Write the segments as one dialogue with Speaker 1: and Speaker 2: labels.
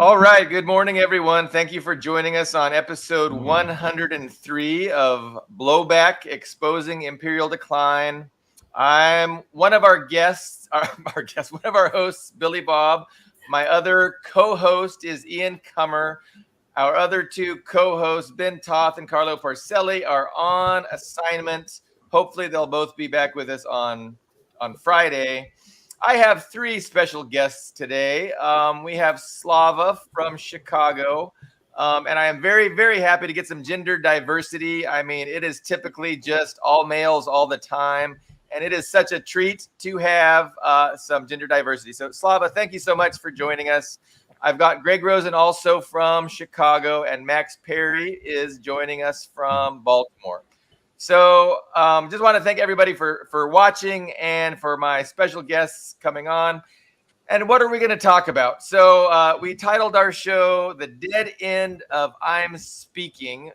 Speaker 1: All right. Good morning, everyone. Thank you for joining us on episode 103 of Blowback, Exposing Imperial Decline. I'm one of our guests, one of our hosts, Billy Bob. My other co-host is Ian Cummer. Our other two co-hosts, Ben Toth and Carlo Parcelli, are on assignment. Hopefully, they'll both be back with us on Friday. I have three special guests today. We have Slava from Chicago, and I am very, very happy to get some gender diversity. I mean, it is typically just all males all the time, and it is such a treat to have some gender diversity. So, Slava, thank you so much for joining us. I've got Greg Rosen also from Chicago, and Max Parry is joining us from Baltimore. So just want to thank everybody for watching and for my special guests coming on. And what are we going to talk about? So we titled our show The Dead End of I'm Speaking.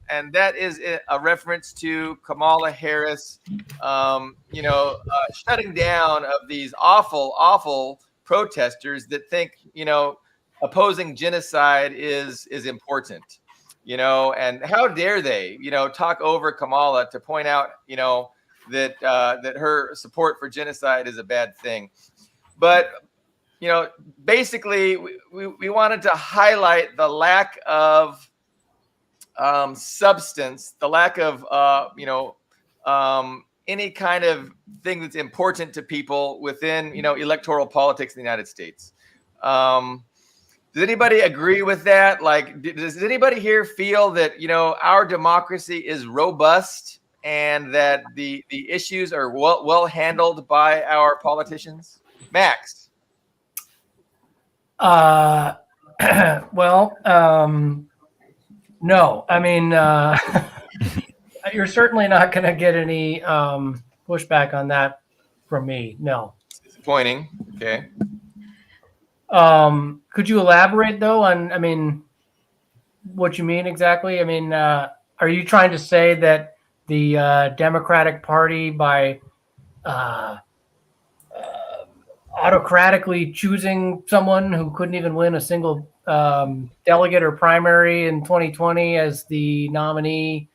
Speaker 1: And that is a reference to Kamala Harris, shutting down of these awful protesters that think, opposing genocide is important. And how dare they, talk over Kamala to point out, that her support for genocide is a bad thing. But, basically, we wanted to highlight the lack of substance, the lack of, any kind of thing that's important to people within, electoral politics in the United States. Does anybody agree with that? Like, does anybody here feel that, our democracy is robust and that the issues are well handled by our politicians? Max?
Speaker 2: No. I mean, you're certainly not going to get any pushback on that from me. No.
Speaker 1: Disappointing. Okay.
Speaker 2: Could you elaborate though on, what you mean exactly? Are you trying to say that the Democratic Party, by autocratically choosing someone who couldn't even win a single delegate or primary in 2020 as the nominee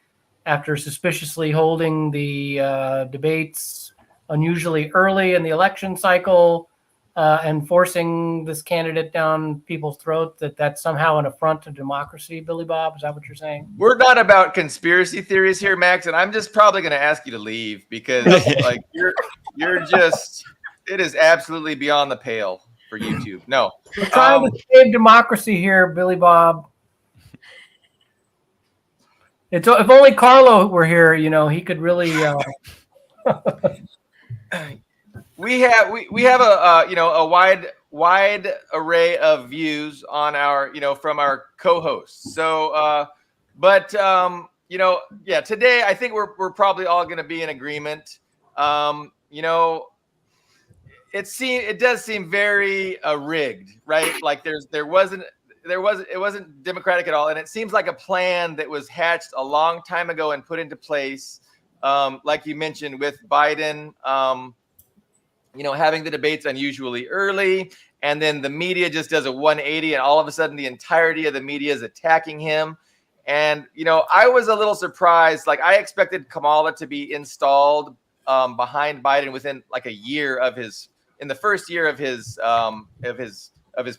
Speaker 2: after suspiciously holding the debates unusually early in the election cycle, and forcing this candidate down people's throat, that's somehow an affront to democracy, Billy Bob? Is that what you're saying?
Speaker 1: We're not about conspiracy theories here, Max, and I'm just probably going to ask you to leave because like you're just, it is absolutely beyond the pale for YouTube. No.
Speaker 2: We're trying to save democracy here, Billy Bob. If only Carlo were here, he could really
Speaker 1: We have a wide array of views on our from our co-hosts. So today I think we're probably all going to be in agreement. It does seem very rigged, right? Like it wasn't democratic at all, and it seems like a plan that was hatched a long time ago and put into place, like you mentioned with Biden. Having the debates unusually early, and then the media just does a 180, and all of a sudden the entirety of the media is attacking him. And, I was a little surprised. Like, I expected Kamala to be installed behind Biden within like a year in the first year of his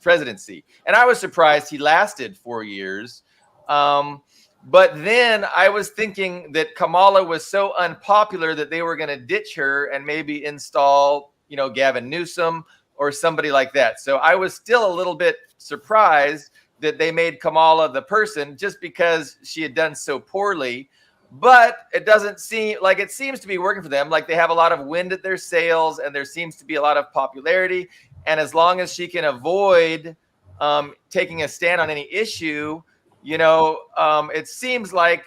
Speaker 1: presidency. And I was surprised he lasted 4 years. But then I was thinking that Kamala was so unpopular that they were going to ditch her and maybe install, Gavin Newsom or somebody like that. So I was still a little bit surprised that they made Kamala the person just because she had done so poorly. But it doesn't seem like it seems to be working for them. Like they have a lot of wind at their sails and there seems to be a lot of popularity. And as long as she can avoid taking a stand on any issue, it seems like,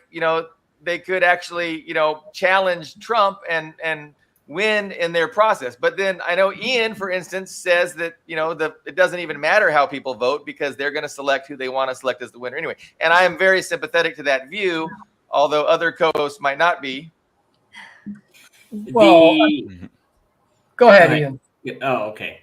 Speaker 1: they could actually, challenge Trump and win in their process. But then I know Ian, for instance, says that, it doesn't even matter how people vote because they're going to select who they want to select as the winner anyway. And I am very sympathetic to that view, although other co-hosts might not be.
Speaker 2: Well, go ahead, Ian.
Speaker 3: Oh, okay.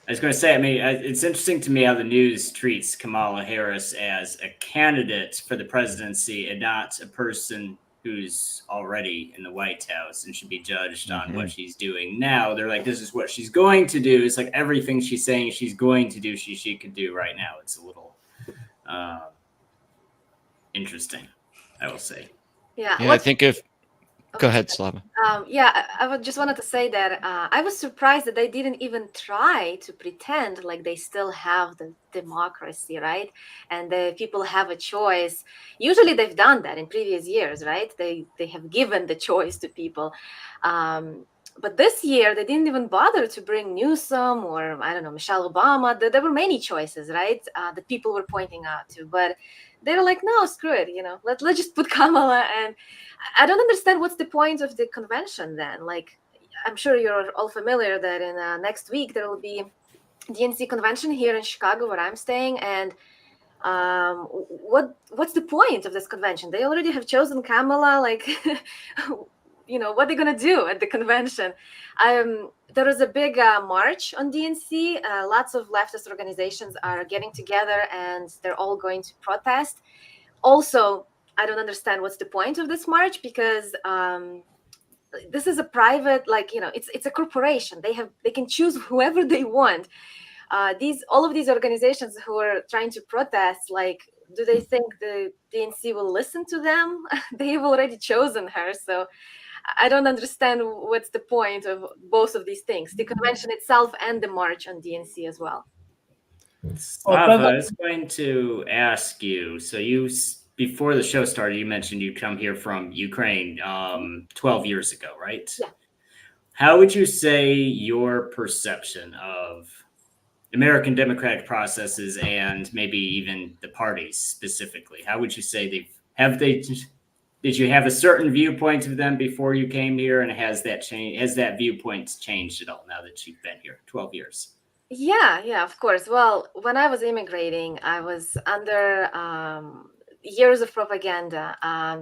Speaker 3: I was going to say, I mean, it's interesting to me how the news treats Kamala Harris as a candidate for the presidency and not a person who's already in the White House and should be judged on what she's doing now. They're like, this is what she's going to do. It's like everything she's saying she's going to do, she could do right now. It's a little interesting, I will say.
Speaker 4: Yeah,
Speaker 5: I think if go ahead,
Speaker 4: sorry.
Speaker 5: Slava.
Speaker 4: I just wanted to say that I was surprised that they didn't even try to pretend like they still have the democracy, right? And the people have a choice. Usually they've done that in previous years, right? They have given the choice to people. But this year they didn't even bother to bring Newsom or I don't know Michelle Obama. There were many choices, right? That people were pointing out to, but they're like, no, screw it. Let's just put Kamala. And I don't understand what's the point of the convention then. Like, I'm sure you're all familiar that in next week there will be DNC convention here in Chicago where I'm staying, and what's the point of this convention? They already have chosen Kamala. Like, what they're gonna do at the convention? There is a big march on DNC. Lots of leftist organizations are getting together, and they're all going to protest. Also, I don't understand what's the point of this march because this is a private, it's a corporation. They can choose whoever they want. All of these organizations who are trying to protest, like, do they think the DNC will listen to them? They have already chosen her, so I don't understand what's the point of both of these things, the convention itself and the march on DNC as well.
Speaker 3: Slava, I was going to ask you. So before the show started, you mentioned you come here from Ukraine 12 years ago, right?
Speaker 4: Yeah.
Speaker 3: How would you say your perception of American democratic processes and maybe even the parties specifically, how would you say did you have a certain viewpoint of them before you came here, and has that viewpoint changed at all now that you've been here 12 years?
Speaker 4: Yeah, of course. Well, when I was immigrating, I was under years of propaganda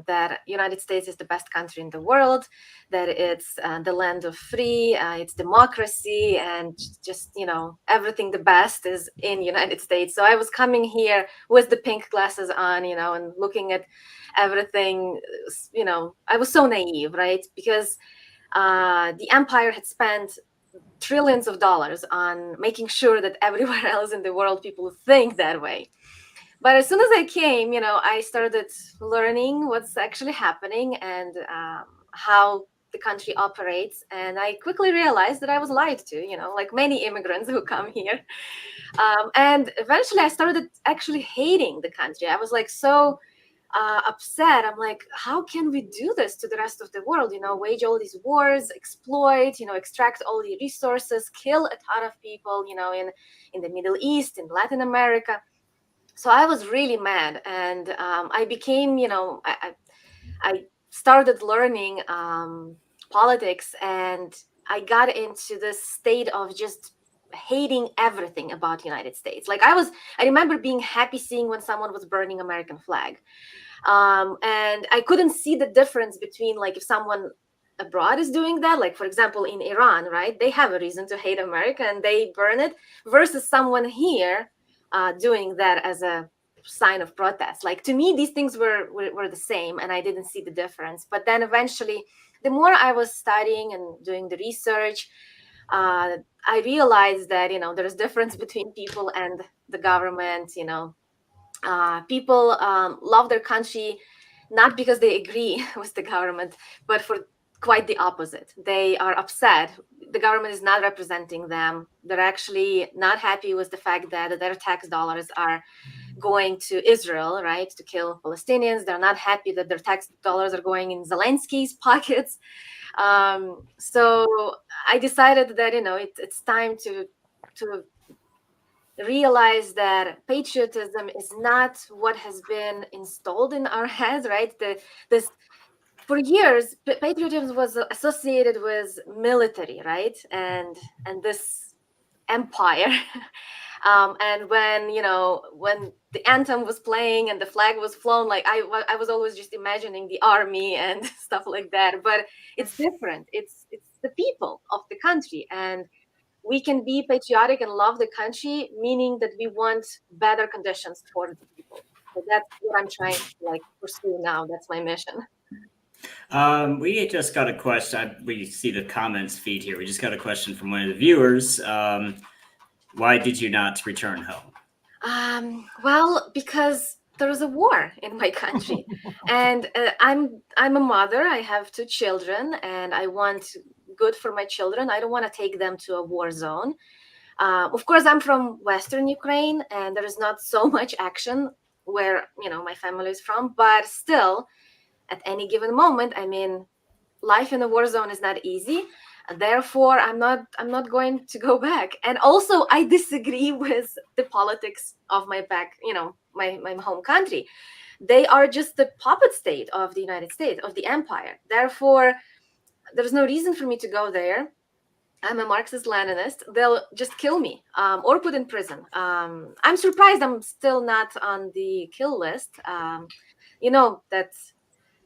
Speaker 4: that United States is the best country in the world, that it's the land of free, it's democracy, and just, everything the best is in United States. So I was coming here with the pink glasses on, and looking at everything, I was so naive, right? Because the empire had spent trillions of dollars on making sure that everywhere else in the world people think that way. But as soon as I came, I started learning what's actually happening and how the country operates. And I quickly realized that I was lied to, like many immigrants who come here. And eventually I started actually hating the country. I was like so upset. I'm like, how can we do this to the rest of the world? Wage all these wars, exploit, extract all the resources, kill a ton of people, in the Middle East, in Latin America. So I was really mad, and I became, I started learning politics, and I got into this state of just hating everything about United States. Like I remember being happy seeing when someone was burning American flag. And I couldn't see the difference between, like, if someone abroad is doing that, like for example in Iran, right? They have a reason to hate America and they burn it, versus someone here doing that as a sign of protest. Like, to me, these things were the same, and I didn't see the difference. But then eventually, the more I was studying and doing the research, I realized that there's difference between people and the government. People love their country not because they agree with the government, but for quite the opposite. They are upset. The government is not representing them. They're actually not happy with the fact that their tax dollars are going to Israel, right, to kill Palestinians. They're not happy that their tax dollars are going in Zelensky's pockets. So I decided that it's time to realize that patriotism is not what has been installed in our heads, right? For years, patriotism was associated with military, right, and this empire. And when the anthem was playing and the flag was flown, like I was always just imagining the army and stuff like that. But it's different. It's the people of the country, and we can be patriotic and love the country, meaning that we want better conditions for the people. So that's what I'm trying to like pursue now. That's my mission.
Speaker 3: We just got a question. We see the comments feed here. We just got a question from one of the viewers. Why did you not return home?
Speaker 4: Well, because there's a war in my country, and I'm a mother. I have 2 children, and I want good for my children. I don't want to take them to a war zone. Of course, I'm from Western Ukraine, and there is not so much action where my family is from. But still, at any given moment, I mean, life in a war zone is not easy. Therefore, I'm not going to go back. And also, I disagree with the politics of my my home country. They are just the puppet state of the United States, of the empire. Therefore, there's no reason for me to go there. I'm a Marxist-Leninist. They'll just kill me or put in prison. I'm surprised I'm still not on the kill list. That's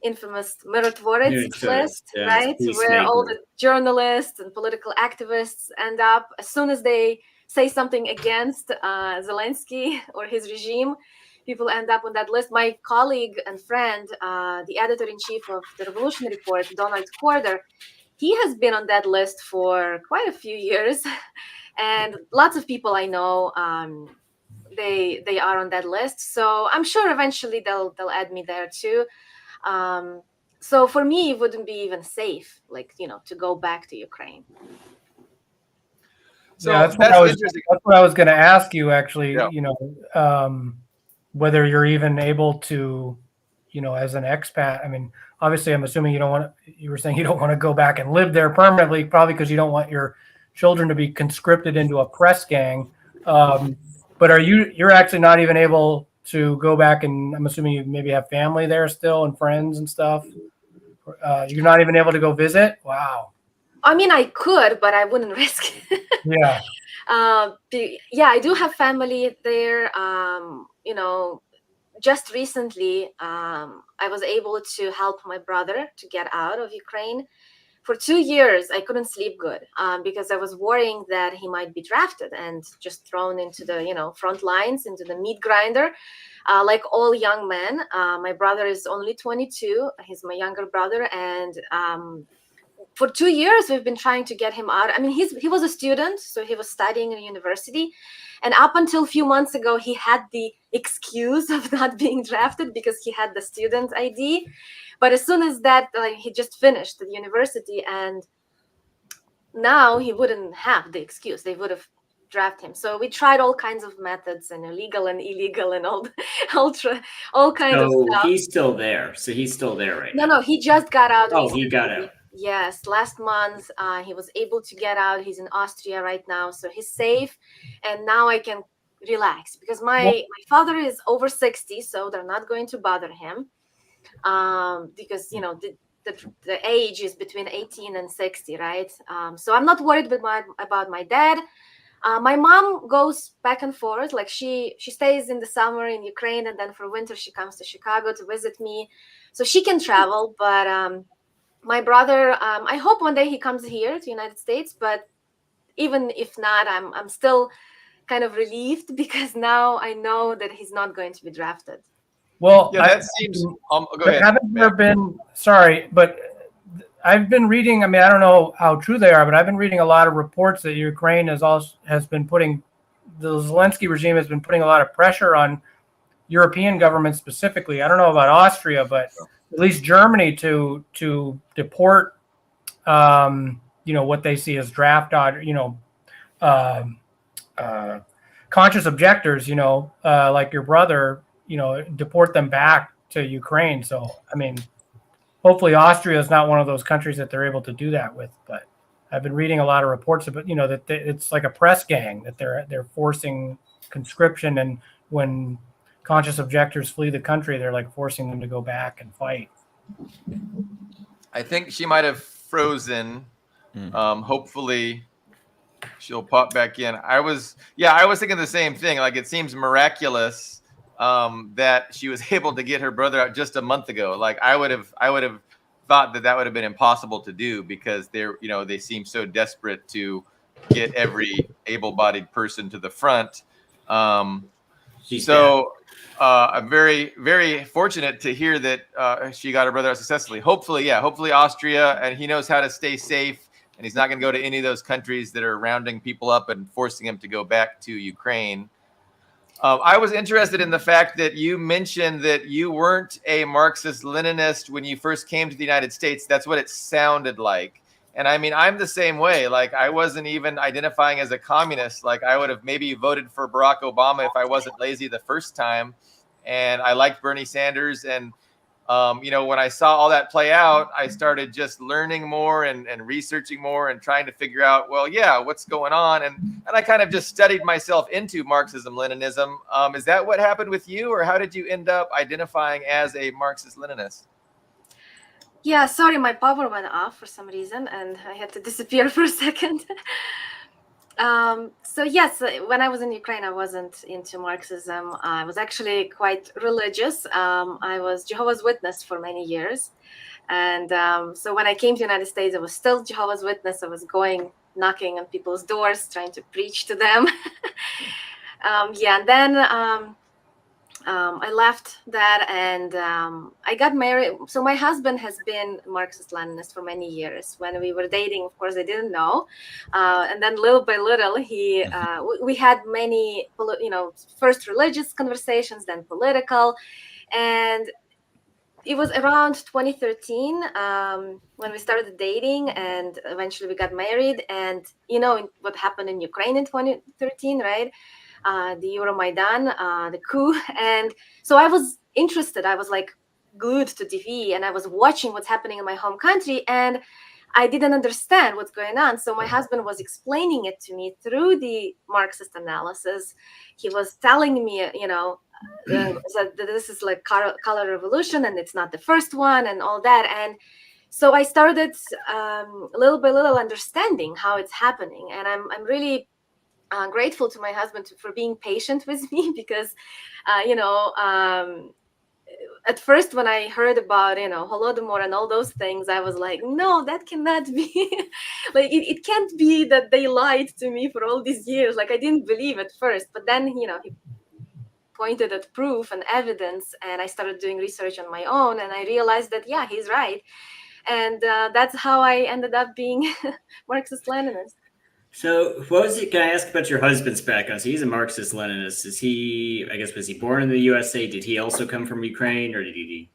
Speaker 4: infamous Mirotvorets list, right? Where all the journalists and political activists end up, as soon as they say something against Zelensky or his regime, people end up on that list. My colleague and friend, the editor-in-chief of the Revolution Report, Donald Corder, he has been on that list for quite a few years. And lots of people I know, they are on that list. So I'm sure eventually they'll add me there too. So for me, it wouldn't be even safe, to go back to Ukraine.
Speaker 1: So
Speaker 2: yeah, that's what I was going to ask you, actually.
Speaker 1: Yeah.
Speaker 2: Whether you're even able to, as an expat. I mean, obviously, I'm assuming you don't want. You were saying you don't want to go back and live there permanently, probably because you don't want your children to be conscripted into a press gang. But you're actually not even able to go back, and I'm assuming you maybe have family there still and friends and stuff. You're not even able to go visit? Wow.
Speaker 4: I mean, I could, but I wouldn't risk it.
Speaker 2: Yeah.
Speaker 4: Yeah, I do have family there. Just recently, I was able to help my brother to get out of Ukraine. For 2 years, I couldn't sleep good because I was worrying that he might be drafted and just thrown into the front lines, into the meat grinder. Like all young men, my brother is only 22. He's my younger brother, and for 2 years we've been trying to get him out. I mean, he was a student, so he was studying in university, and up until a few months ago, he had the excuse of not being drafted because he had the student ID. But as soon as that, he just finished the university, and now he wouldn't have the excuse. They would have drafted him. So we tried all kinds of methods, and illegal and illegal and all kinds of stuff.
Speaker 3: So he's still there. So he's still there right now.
Speaker 4: No, he just got out.
Speaker 3: Oh, he got out.
Speaker 4: Yes, last month he was able to get out. He's in Austria right now, so he's safe. And now I can relax because my father is over 60, so they're not going to bother him. Because the age is between 18 and 60, right? So I'm not worried about my dad. My mom goes back and forth. Like she stays in the summer in Ukraine, and then for winter she comes to Chicago to visit me, so she can travel. But my brother, I hope one day he comes here to the United States. But even if not, I'm still kind of relieved because now I know that he's not going to be drafted.
Speaker 2: Well,
Speaker 1: yeah, that seems. Go ahead.
Speaker 2: Haven't there been? Sorry, but I've been reading. I mean, I don't know how true they are, but I've been reading a lot of reports that Ukraine has been putting. The Zelensky regime has been putting a lot of pressure on European governments specifically. I don't know about Austria, but at least Germany to deport. What they see as draft order. Conscious objectors. Like your brother. Deport them back to Ukraine. So, I mean, hopefully Austria is not one of those countries that they're able to do that with. But I've been reading a lot of reports about, that it's like a press gang, that they're forcing conscription. And when conscious objectors flee the country, they're like forcing them to go back and fight.
Speaker 1: I think she might have frozen. Hopefully she'll pop back in. I was thinking the same thing. Like, it seems miraculous that she was able to get her brother out just a month ago. Like, I would have thought that would have been impossible to do because they seem so desperate to get every able-bodied person to the front.
Speaker 3: She's
Speaker 1: So I'm very, very fortunate to hear that she got her brother out successfully. Hopefully Austria, and he knows how to stay safe, and he's not going to go to any of those countries that are rounding people up and forcing him to go back to Ukraine. I was interested in the fact that you mentioned that you weren't a Marxist-Leninist when you first came to the United States. That's what it sounded like. And I mean, I'm the same way. Like, I wasn't even identifying as a communist. Like, I would have maybe voted for Barack Obama if I wasn't lazy the first time. And I liked Bernie Sanders. And, when I saw all that play out, I started just learning more and researching more and trying to figure out, well, yeah, what's going on? And I kind of just studied myself into Marxism-Leninism. Is that what happened with you? Or how did you end up identifying as a Marxist-Leninist?
Speaker 4: Yeah, sorry, my power went off for some reason and I had to disappear for a second. So yes, when I was in Ukraine, I wasn't into Marxism. I was actually quite religious. I was Jehovah's Witness for many years. And so when I came to the United States, I was still Jehovah's Witness. I was going, knocking on people's doors, trying to preach to them. And then I left that and I got married. So my husband has been Marxist-Leninist for many years. When we were dating, of course, I didn't know. And then little by little, we had many, first religious conversations, then political. And it was around 2013 when we started dating, and eventually we got married. And what happened in Ukraine in 2013, right? The Euromaidan, the coup. And so I was interested. I was like glued to TV and I was watching what's happening in my home country and I didn't understand what's going on. So my husband was explaining it to me through the Marxist analysis. He was telling me, that this is like color revolution and it's not the first one and all that. And so I started little by little understanding how it's happening. And I'm really grateful to my husband for being patient with me because, at first when I heard about, Holodomor and all those things, I was like, no, that cannot be. Like, it can't be that they lied to me for all these years. Like, I didn't believe at first, but then, he pointed at proof and evidence, and I started doing research on my own, and I realized that, yeah, he's right. And that's how I ended up being Marxist-Leninist.
Speaker 3: So can I ask about your husband's background? So he's a Marxist-Leninist. Was he born in the USA? Did he also come from Ukraine, or did he?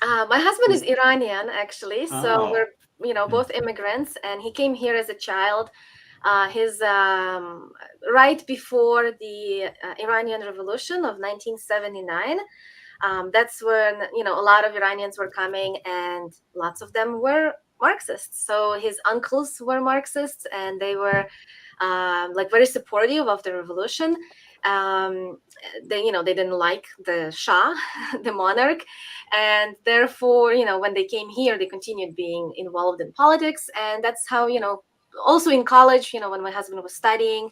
Speaker 4: My husband is Iranian, actually. So
Speaker 3: Oh.
Speaker 4: we're, both immigrants, and he came here as a child. His right before the Iranian Revolution of 1979. That's when, a lot of Iranians were coming, and lots of them were Marxists. So his uncles were Marxists, and they were very supportive of the revolution. They didn't like the Shah, the monarch, and therefore, when they came here, they continued being involved in politics. And that's how, also in college, when my husband was studying,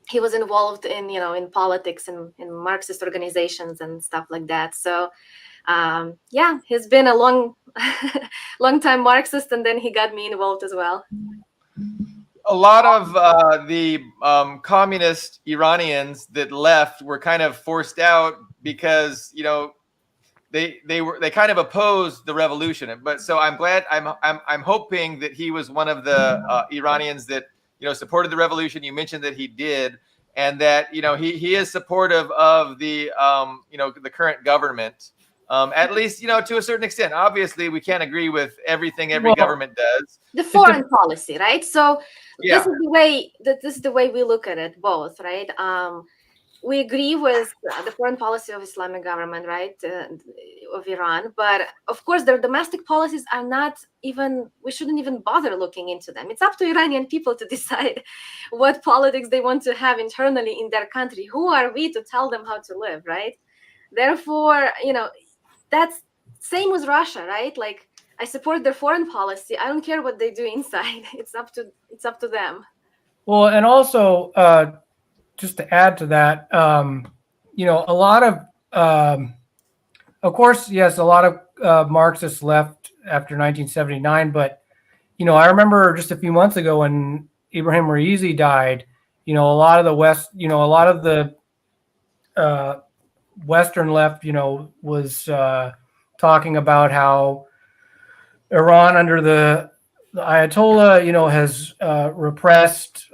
Speaker 4: he was involved in politics and in Marxist organizations and stuff like that. So he's been a long time Marxist, and then he got me involved as well.
Speaker 1: A lot of the communist Iranians that left were kind of forced out because they kind of opposed the revolution. But so I'm glad, I'm hoping that he was one of the Iranians that supported the revolution. You mentioned that he did, and that he is supportive of the the current government. At least, to a certain extent. Obviously, we can't agree with everything every government does.
Speaker 4: The foreign policy, right? So this is the way we look at it, both, right? We agree with the foreign policy of Islamic government, right, of Iran. But of course, their domestic policies are not even, we shouldn't even bother looking into them. It's up to Iranian people to decide what politics they want to have internally in their country. Who are we to tell them how to live, right? Therefore, that's same with Russia, right? Like, I support their foreign policy. I don't care what they do inside. It's up to them.
Speaker 2: Well, and also, just to add to that, a lot of course, yes, a lot of Marxists left after 1979. But, I remember just a few months ago when Ibrahim Raisi died, a lot of the Western left, was talking about how Iran under the Ayatollah, has repressed,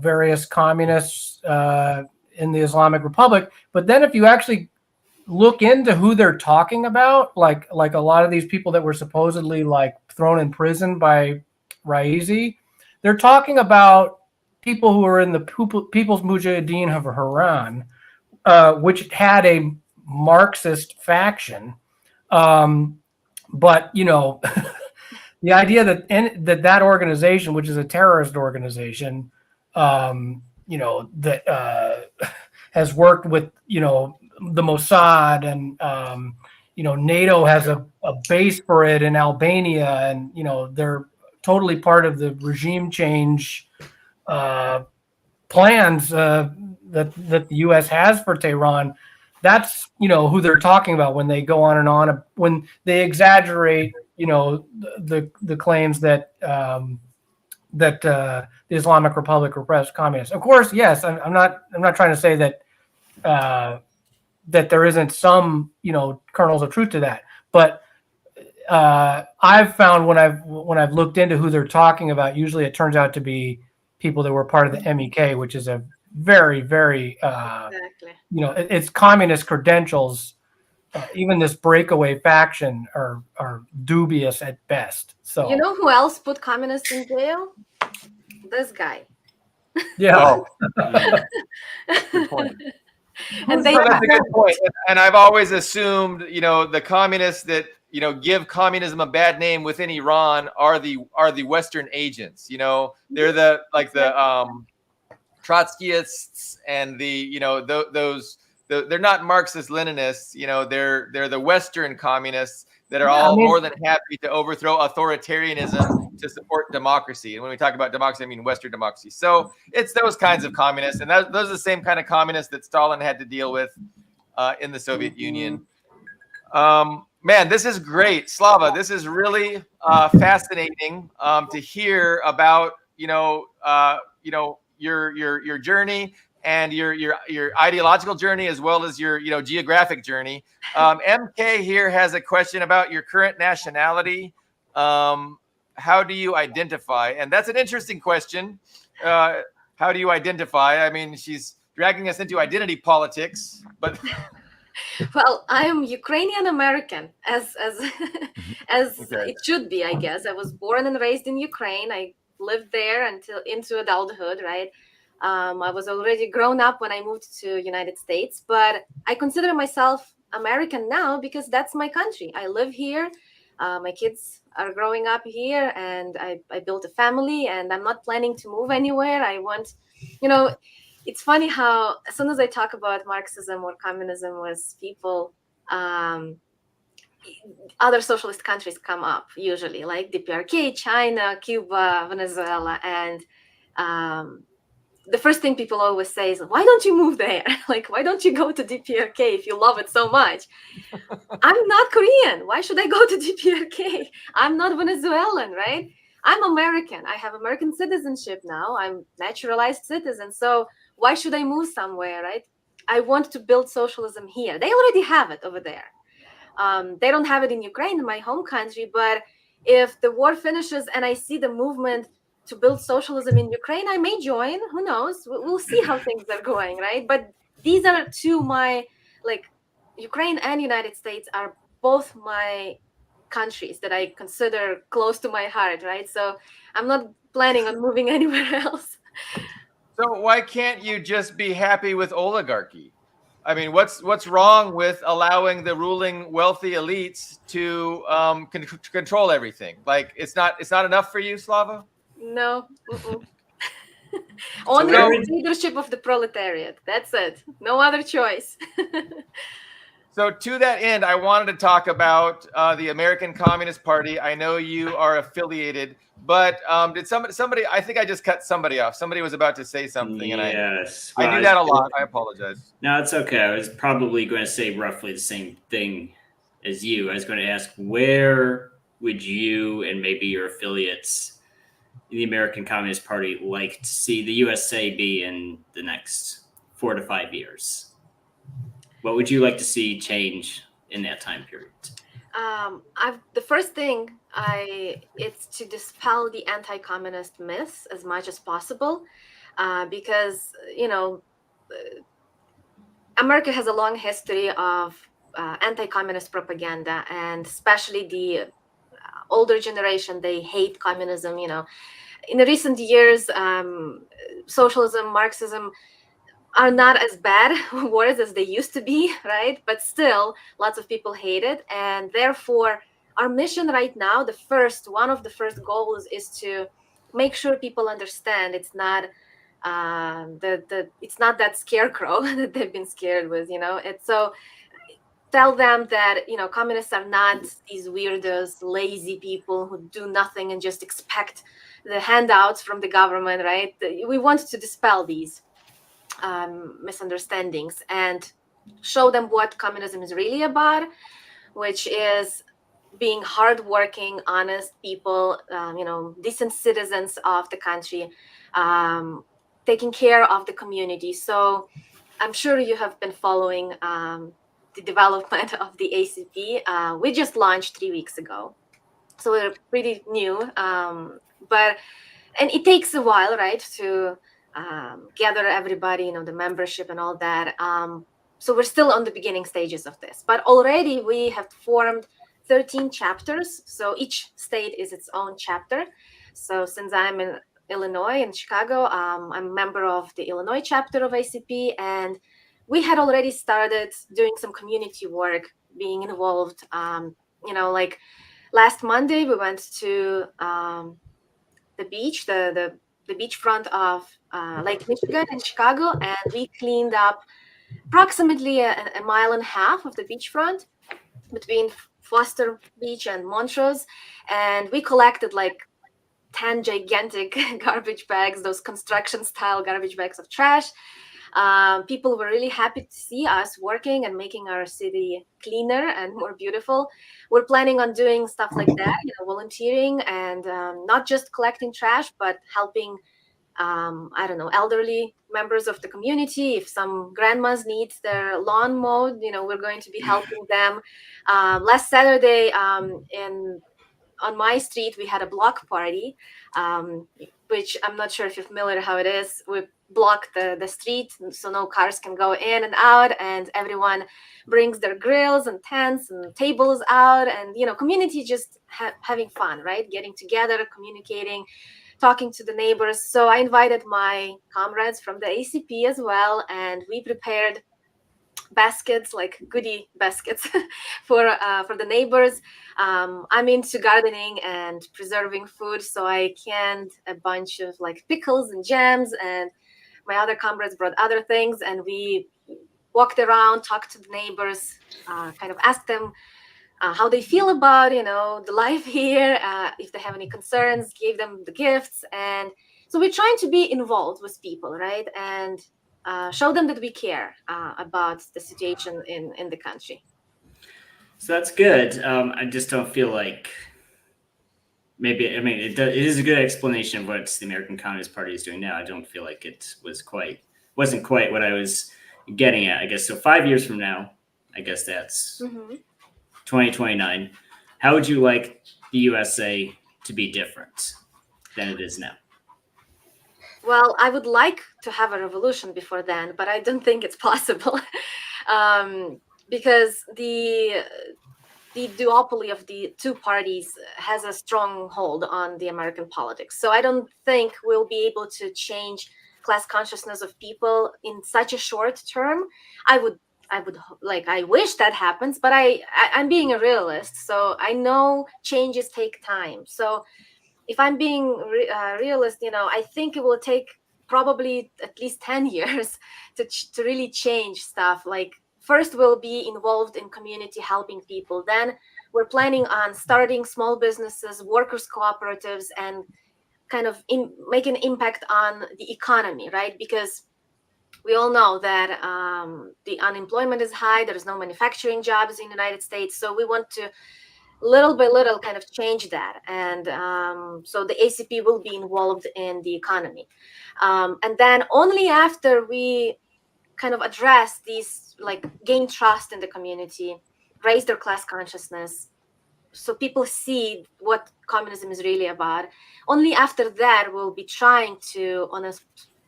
Speaker 2: various communists in the Islamic Republic. But then if you actually look into who they're talking about, like a lot of these people that were supposedly like thrown in prison by Raisi, they're talking about people who are in the People's Mujahideen of Iran, which had a Marxist faction. But the idea that organization, which is a terrorist organization, that has worked with the Mossad, and NATO has a base for it in Albania, and they're totally part of the regime change plans that the U.S. has for Tehran. That's who they're talking about when they go on and on, when they exaggerate the claims that the Islamic Republic repressed communists. Of course, yes, I'm not trying to say that that there isn't some kernels of truth to that, but I've found when I've looked into who they're talking about, usually it turns out to be people that were part of the MEK, which is a very, very
Speaker 4: Exactly.
Speaker 2: it's communist credentials. Even this breakaway faction are dubious at best. So
Speaker 4: You know who else put communists in jail? This guy.
Speaker 2: yeah.
Speaker 1: Good point.
Speaker 4: And they
Speaker 1: So that's a good point. And I've always assumed, the communists that give communism a bad name within Iran are the Western agents. They're the Trotskyists and they're not Marxist Leninists. They're the Western communists that are all more than happy to overthrow authoritarianism to support democracy. And when we talk about democracy, I mean Western democracy. So it's those kinds of communists, and those are the same kind of communists that Stalin had to deal with in the Soviet Union. Man, this is great, Slava. This is really fascinating to hear about your journey and your ideological journey, as well as your geographic journey. MK here has a question about your current nationality. How do you identify? And that's an interesting question. How do you identify? I mean, she's dragging us into identity politics, but
Speaker 4: Well, I am Ukrainian American, as
Speaker 1: Okay.
Speaker 4: it should be, I guess. I was born and raised in Ukraine. I lived there until into adulthood, right? I was already grown up when I moved to United States, but I consider myself American now because that's my country. I live here. My kids are growing up here, and I built a family, and I'm not planning to move anywhere. I want, it's funny how as soon as I talk about Marxism or communism with people, other socialist countries come up usually, like DPRK, China, Cuba, Venezuela, and the first thing people always say is, why don't you move there? Like, why don't you go to DPRK if you love it so much? I'm not Korean. Why should I go to DPRK? I'm not Venezuelan, right? I'm American. I have American citizenship now. I'm naturalized citizen. So why should I move somewhere, right? I want to build socialism here. They already have it over there. They don't have it in Ukraine, my home country. But if the war finishes and I see the movement to build socialism in Ukraine, I may join. Who knows? We'll see how things are going, right? But these are Ukraine and United States are both my countries that I consider close to my heart, right? So I'm not planning on moving anywhere else.
Speaker 1: So why can't you just be happy with oligarchy? I mean, what's wrong with allowing the ruling wealthy elites to control everything? Like, it's not enough for you, Slava?
Speaker 4: No. Only the leadership of the proletariat. That's it. No other choice.
Speaker 1: So to that end, I wanted to talk about the American Communist Party. I know you are affiliated, but did somebody? I think I just cut somebody off. Somebody was about to say something, and
Speaker 3: Yes.
Speaker 1: I do that a lot. I apologize.
Speaker 3: No, it's okay. I was probably going to say roughly the same thing as you. I was going to ask, where would you and maybe your affiliates the American Communist Party like to see the USA be in the next 4 to 5 years? What would you like to see change in that time period?
Speaker 4: The first thing it's to dispel the anti-communist myths as much as possible, because America has a long history of anti-communist propaganda, and especially the older generation, they hate communism. In the recent years, socialism, Marxism are not as bad words as they used to be, right? But still, lots of people hate it, and therefore, our mission right now, one of the first goals, is to make sure people understand it's not it's not that scarecrow that they've been scared with. It's so tell them that communists are not these weirdos, lazy people who do nothing and just expect the handouts from the government, right? We want to dispel these misunderstandings and show them what communism is really about, which is being hardworking, honest people, decent citizens of the country, taking care of the community. So I'm sure you have been following the development of the ACP. We just launched 3 weeks ago, so we're pretty new. And it takes a while, right, to gather everybody, the membership and all that. So we're still on the beginning stages of this, but already we have formed 13 chapters. So each state is its own chapter. So since I'm in Illinois and Chicago, I'm a member of the Illinois chapter of ACP, and we had already started doing some community work, being involved. Like last Monday, we went to the beach, the beachfront of Lake Michigan in Chicago, and we cleaned up approximately a mile and a half of the beachfront between Foster Beach and Montrose, and we collected like 10 gigantic garbage bags, those construction style garbage bags of trash. People were really happy to see us working and making our city cleaner and more beautiful. We're planning on doing stuff like that, volunteering and not just collecting trash, but helping, elderly members of the community. If some grandmas need their lawn mowed, we're going to be helping them. Last Saturday, on my street, we had a block party, which I'm not sure if you're familiar how it is. We block the street so no cars can go in and out, and everyone brings their grills and tents and tables out, and community just having fun, right? Getting together, communicating, talking to the neighbors. So I invited my comrades from the ACP as well, and we prepared baskets, like goodie baskets for the neighbors. I'm into gardening and preserving food, so I canned a bunch of like pickles and jams, and my other comrades brought other things, and we walked around, talked to the neighbors, kind of asked them how they feel about the life here, if they have any concerns, gave them the gifts. And so we're trying to be involved with people, right, and show them that we care about the situation in the country.
Speaker 3: So that's good. I just don't feel like it is a good explanation of what the American Communist Party is doing now. I don't feel like it wasn't quite what I was getting at, I guess. So 5 years from now, I guess that's 2029. How would you like the USA to be different than it is now?
Speaker 4: Well, I would like to have a revolution before then, but I don't think it's possible because the duopoly of the two parties has a strong hold on the American politics. So I don't think we'll be able to change class consciousness of people in such a short term. I wish that happens, but I'm being a realist. So I know changes take time. So if I'm being realist, I think it will take probably at least 10 years to really change stuff. Like first we'll be involved in community helping people. Then we're planning on starting small businesses, workers' cooperatives, and kind of make an impact on the economy, right? Because we all know that the unemployment is high. There's no manufacturing jobs in the United States. So we want to little by little kind of change that. And so the ACP will be involved in the economy. And then only after we kind of address these, like gain trust in the community, raise their class consciousness, so people see what communism is really about, only after that we'll be trying to,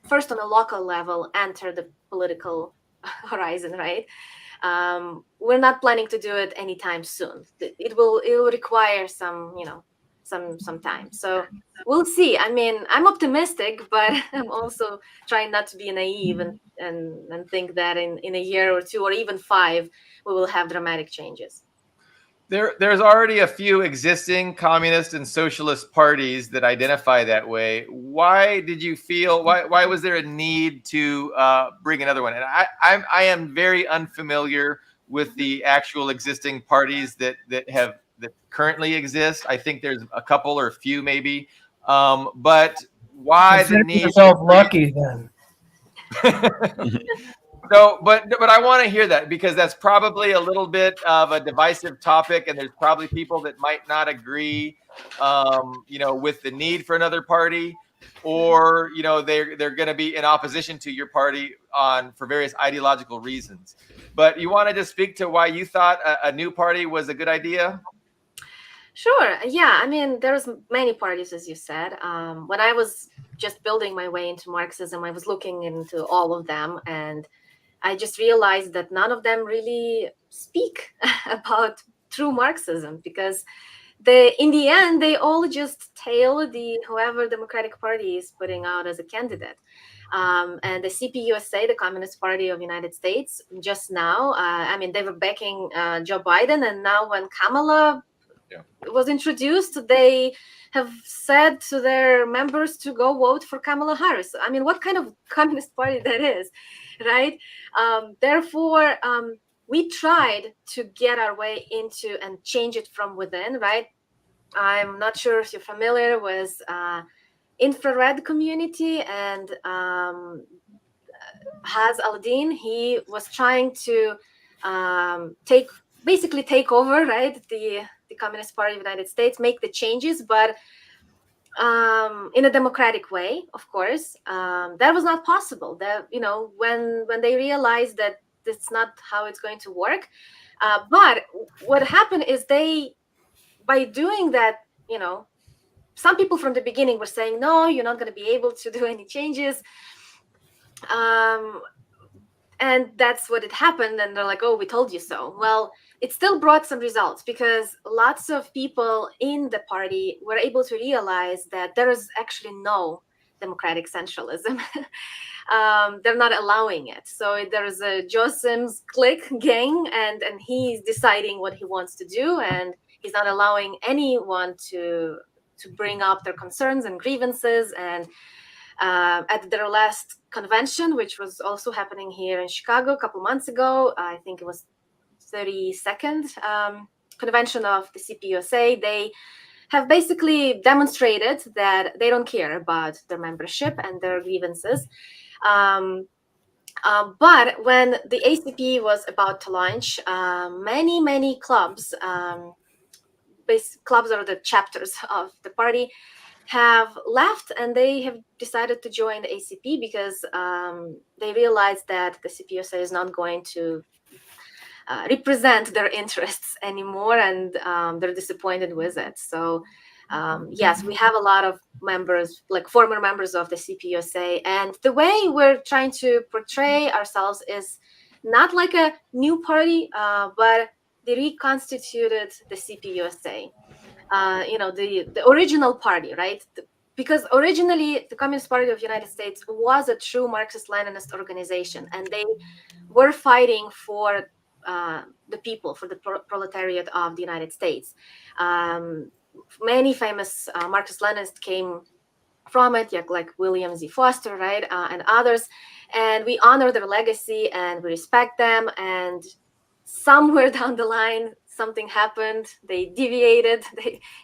Speaker 4: first on a local level, enter the political horizon, right? We're not planning to do it anytime soon. It will require some time. So we'll see. I mean, I'm optimistic, but I'm also trying not to be naive and think that in a year or two or even 5 we will have dramatic changes.
Speaker 1: There's already a few existing communist and socialist parties that identify that way. Why did you feel? Why was there a need to bring another one? And I am very unfamiliar with the actual existing parties that currently exist. I think there's a couple or a few maybe, but why the
Speaker 2: Consider
Speaker 1: need?
Speaker 2: yourself lucky then.
Speaker 1: So, but I want to hear that, because that's probably a little bit of a divisive topic, and there's probably people that might not agree, with the need for another party, or they're going to be in opposition to your party for various ideological reasons. But you want to just speak to why you thought a new party was a good idea?
Speaker 4: Sure. Yeah. I mean, there's many parties, as you said. When I was just building my way into Marxism, I was looking into all of them, and I just realized that none of them really speak about true Marxism, because in the end, they all just tail whoever Democratic Party is putting out as a candidate. And the CPUSA, the Communist Party of the United States, just now, they were backing Joe Biden, and now when Kamala was introduced, they have said to their members to go vote for Kamala Harris. I mean, what kind of communist party that is, right? Therefore, we tried to get our way into and change it from within, right? I'm not sure if you're familiar with infrared community, and Haz al-Din, he was trying to take over, right, the Communist Party of the United States, make the changes, but in a democratic way, of course. That was not possible. That when they realized that that's not how it's going to work. But what happened is by doing that, some people from the beginning were saying, no, you're not going to be able to do any changes. And that's what it happened. And they're like, oh, we told you so. Well, it still brought some results, because lots of people in the party were able to realize that there is actually no democratic centralism. They're not allowing it. So there's a Joe Sims clique gang, and he's deciding what he wants to do, and he's not allowing anyone to bring up their concerns and grievances. And at their last convention, which was also happening here in Chicago a couple months ago, I think it was 32nd convention of the CPUSA, they have basically demonstrated that they don't care about their membership and their grievances. But when the ACP was about to launch, many clubs, clubs are the chapters of the party, have left, and they have decided to join the ACP because they realized that the CPUSA is not going to represent their interests anymore, and they're disappointed with it. So yes, we have a lot of members, like former members of the CPUSA, and the way we're trying to portray ourselves is not like a new party, but they reconstituted the CPUSA. The original party, right? Because originally the Communist Party of the United States was a true Marxist-Leninist organization, and they were fighting for the people, for the proletariat of the United States. Many famous Marxist-Leninists came from it, like William Z. Foster, right, and others, and we honor their legacy and we respect them. And somewhere down the line, something happened. They deviated.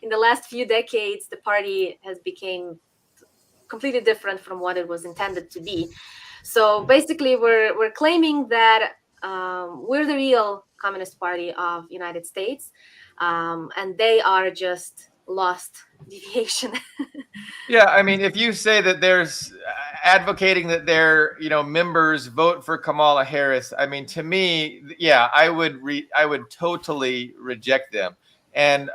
Speaker 4: In the last few decades, the party has become completely different from what it was intended to be. So basically, we're claiming that we're the real Communist Party of United States, and they are just lost deviation.
Speaker 1: Yeah, I mean, if you say that there's advocating that their members vote for Kamala Harris, I mean, to me, yeah, I would totally reject them, and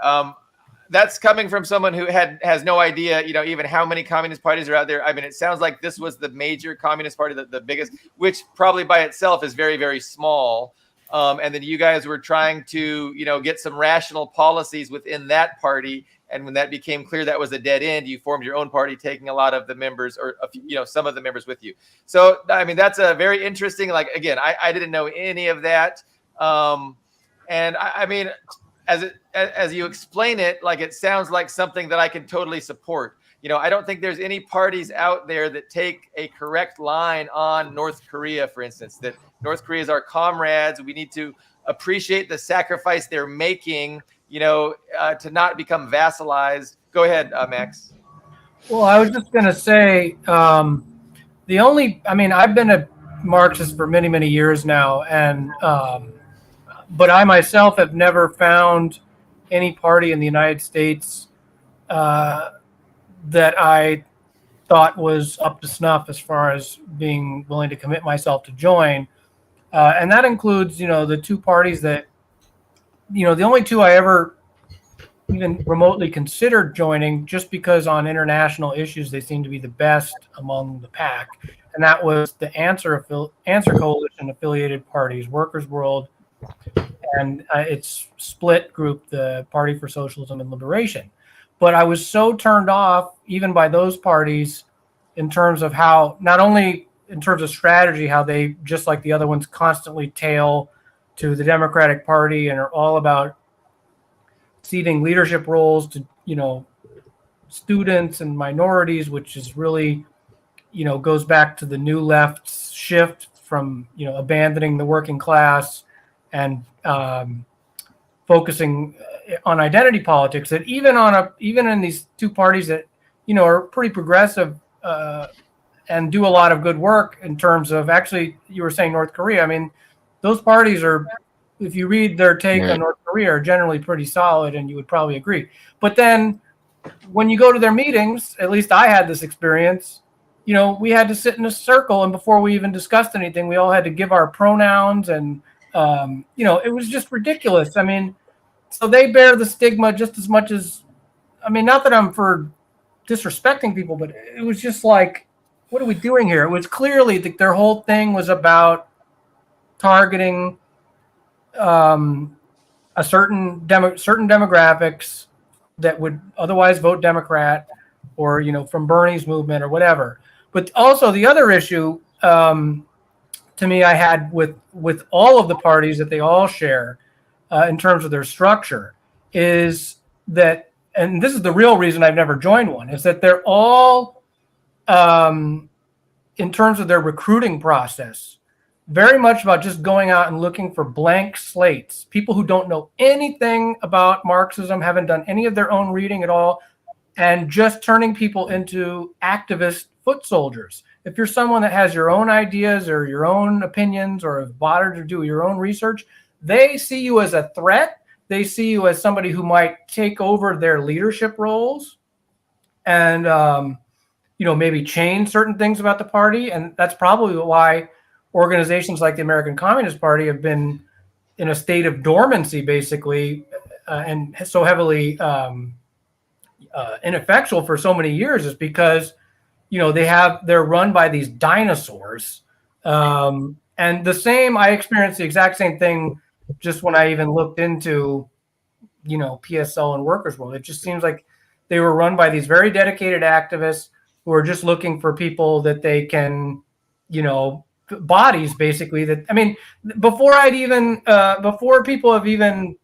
Speaker 1: that's coming from someone who has no idea, even how many communist parties are out there. I mean, it sounds like this was the major communist party, the biggest, which probably by itself is very, very small. And then you guys were trying to, get some rational policies within that party. And when that became clear that was a dead end, you formed your own party, taking a lot of the members, or some of the members with you. So, I mean, that's a very interesting. Like, again, I didn't know any of that. And I mean, as you explain it, like, it sounds like something that I can totally support. I don't think there's any parties out there that take a correct line on North Korea, for instance, that North Korea is our comrades. We need to appreciate the sacrifice they're making, to not become vassalized. Go ahead, Max.
Speaker 2: Well, I was just going to say, I've been a Marxist for many, many years now, and but I myself have never found any party in the United States that I thought was up to snuff as far as being willing to commit myself to join. And that includes, the two parties that, the only two I ever even remotely considered joining, just because on international issues they seem to be the best among the pack. And that was the Answer Coalition affiliated parties, Workers' World, and its split group, the Party for Socialism and Liberation. But I was so turned off even by those parties in terms of how, not only in terms of strategy, how they, just like the other ones, constantly tail to the Democratic Party and are all about ceding leadership roles to, students and minorities, which is really, goes back to the New Left's shift from, abandoning the working class and focusing on identity politics. That even in these two parties that, are pretty progressive and do a lot of good work in terms of, actually, you were saying North Korea. I mean, those parties are, if you read their take on North Korea, are generally pretty solid, and you would probably agree. But then when you go to their meetings, at least I had this experience, we had to sit in a circle, and before we even discussed anything, we all had to give our pronouns, and it was just ridiculous. I mean, so they bear the stigma just as much as, not that I'm for disrespecting people, but it was just like, what are we doing here? It was clearly that their whole thing was about targeting a certain demographics that would otherwise vote Democrat, or from Bernie's movement or whatever. But also the other issue, to me, I had with all of the parties that they all share in terms of their structure, is that, and this is the real reason I've never joined one, is that they're all, in terms of their recruiting process, very much about just going out and looking for blank slates, people who don't know anything about Marxism, haven't done any of their own reading at all, and just turning people into activist foot soldiers. If you're someone that has your own ideas or your own opinions, or have bothered to do your own research, they see you as a threat. They see you as somebody who might take over their leadership roles and, maybe change certain things about the party. And that's probably why organizations like the American Communist Party have been in a state of dormancy, basically, and so heavily ineffectual for so many years, is because, they're run by these dinosaurs. And I experienced the exact same thing just when I even looked into, PSL and Workers' World. It just seems like they were run by these very dedicated activists who are just looking for people that they can, bodies, basically. Before people have even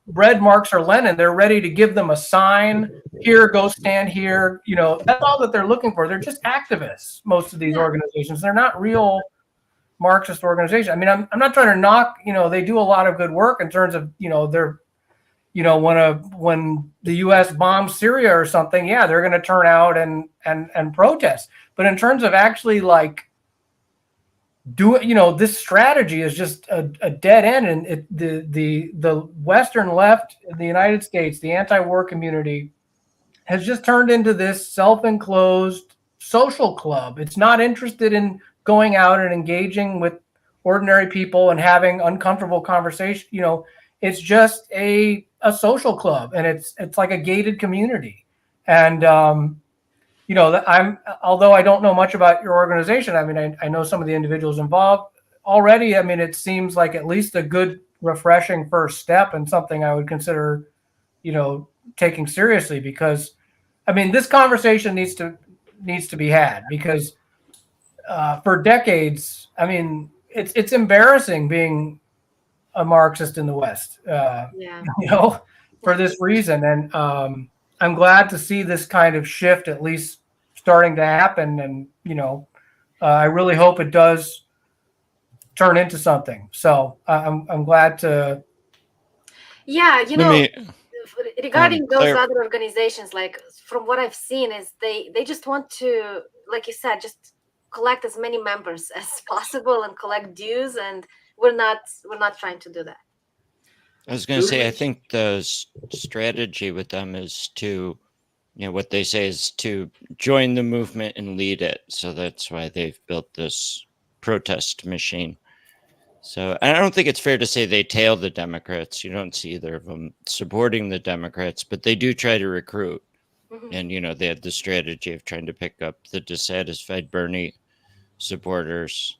Speaker 2: read Marx or Lenin, they're ready to give them a sign. Here, go stand here. That's all that they're looking for. They're just activists, most of these organizations. They're not real Marxist organizations. I'm not trying to knock, they do a lot of good work in terms of, they're, when the U.S. bombs Syria or something, yeah, they're going to turn out and protest. But in terms of actually, like, this strategy is just a dead end, and the Western left in the United States, the anti-war community, has just turned into this self-enclosed social club. It's not interested in going out and engaging with ordinary people and having uncomfortable conversation. It's just a social club, and it's like a gated community. And although I don't know much about your organization, I mean, I know some of the individuals involved already. I mean, it seems like at least a good, refreshing first step, and something I would consider, taking seriously, because, I mean, this conversation needs to be had, because for decades, I mean, it's embarrassing being a Marxist in the West, for this reason. And I'm glad to see this kind of shift at least starting to happen. And, I really hope it does turn into something. So I'm glad to.
Speaker 4: Yeah, regarding those
Speaker 5: Claire-
Speaker 4: other organizations, like from what I've seen, is they just want to, like you said, just collect as many members as possible and collect dues, and we're not trying to do that.
Speaker 5: I was going to say, I think the strategy with them is to, what they say is to join the movement and lead it. So that's why they've built this protest machine. So I don't think it's fair to say they tail the Democrats. You don't see either of them supporting the Democrats, but they do try to recruit.
Speaker 4: Mhm.
Speaker 5: And, they had the strategy of trying to pick up the dissatisfied Bernie supporters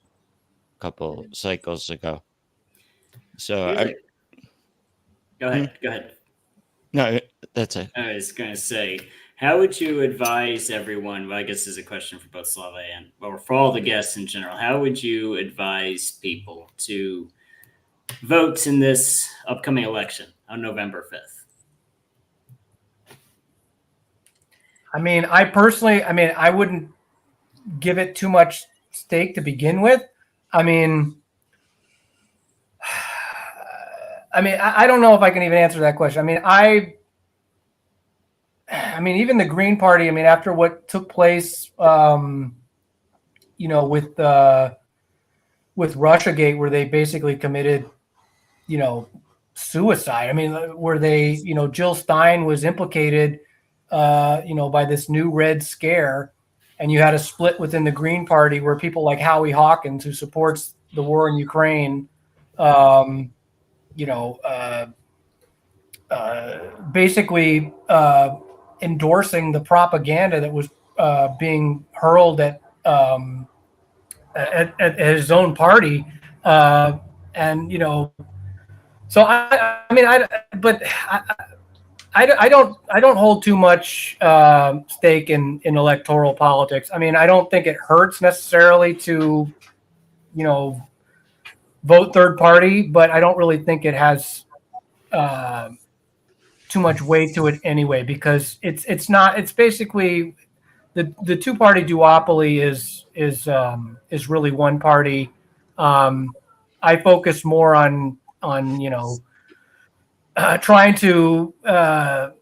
Speaker 5: a couple cycles ago. So
Speaker 3: Go ahead.
Speaker 5: No, that's it.
Speaker 3: I was going to say, how would you advise everyone? Well, I guess this is a question for both Slava and, or for all the guests in general. How would you advise people to vote in this upcoming election on November 5th?
Speaker 2: I mean, I wouldn't give it too much stake to begin with. I mean, I don't know if I can even answer that question. I mean, even the Green Party, I mean, after what took place, with Russiagate, where they basically committed, suicide. I mean, where they, Jill Stein was implicated, by this new Red Scare, and you had a split within the Green Party where people like Howie Hawkins, who supports the war in Ukraine, basically endorsing the propaganda that was being hurled at his own party, and so I don't hold too much stake in electoral politics. I mean, I don't think it hurts necessarily to vote third party, but I don't really think it has too much weight to it anyway, because it's basically the two party duopoly is really one party. I focus more on trying to the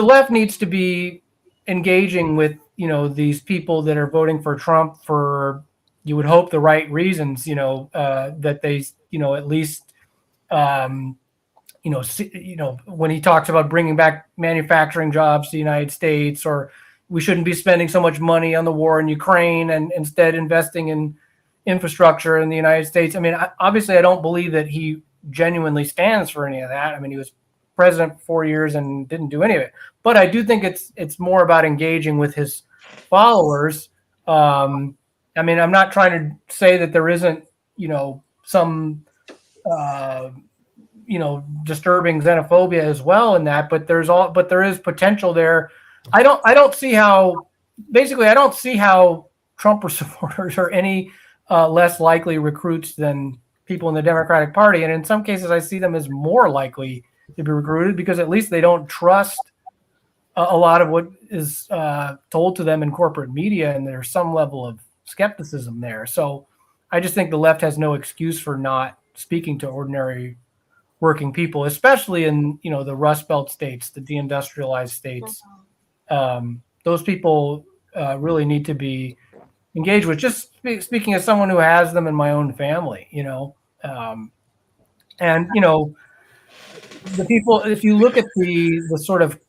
Speaker 2: left needs to be engaging with these people that are voting for Trump for, you would hope, the right reasons, that they at least when he talks about bringing back manufacturing jobs to the United States, or we shouldn't be spending so much money on the war in Ukraine and instead investing in infrastructure in the United States. I mean, obviously I don't believe that he genuinely stands for any of that. I mean, he was president for 4 years and didn't do any of it, but I do think it's more about engaging with his followers. I mean, I'm not trying to say that there isn't, some, disturbing xenophobia as well in that, but there is potential there. I don't see how Trump supporters are any less likely recruits than people in the Democratic Party. And in some cases, I see them as more likely to be recruited, because at least they don't trust a lot of what is told to them in corporate media, and there's some level of skepticism there. So I just think the left has no excuse for not speaking to ordinary working people, especially in the Rust Belt states, the deindustrialized states. Those people really need to be engage with. Just speaking as someone who has them in my own family, and the people. If you look at the sort of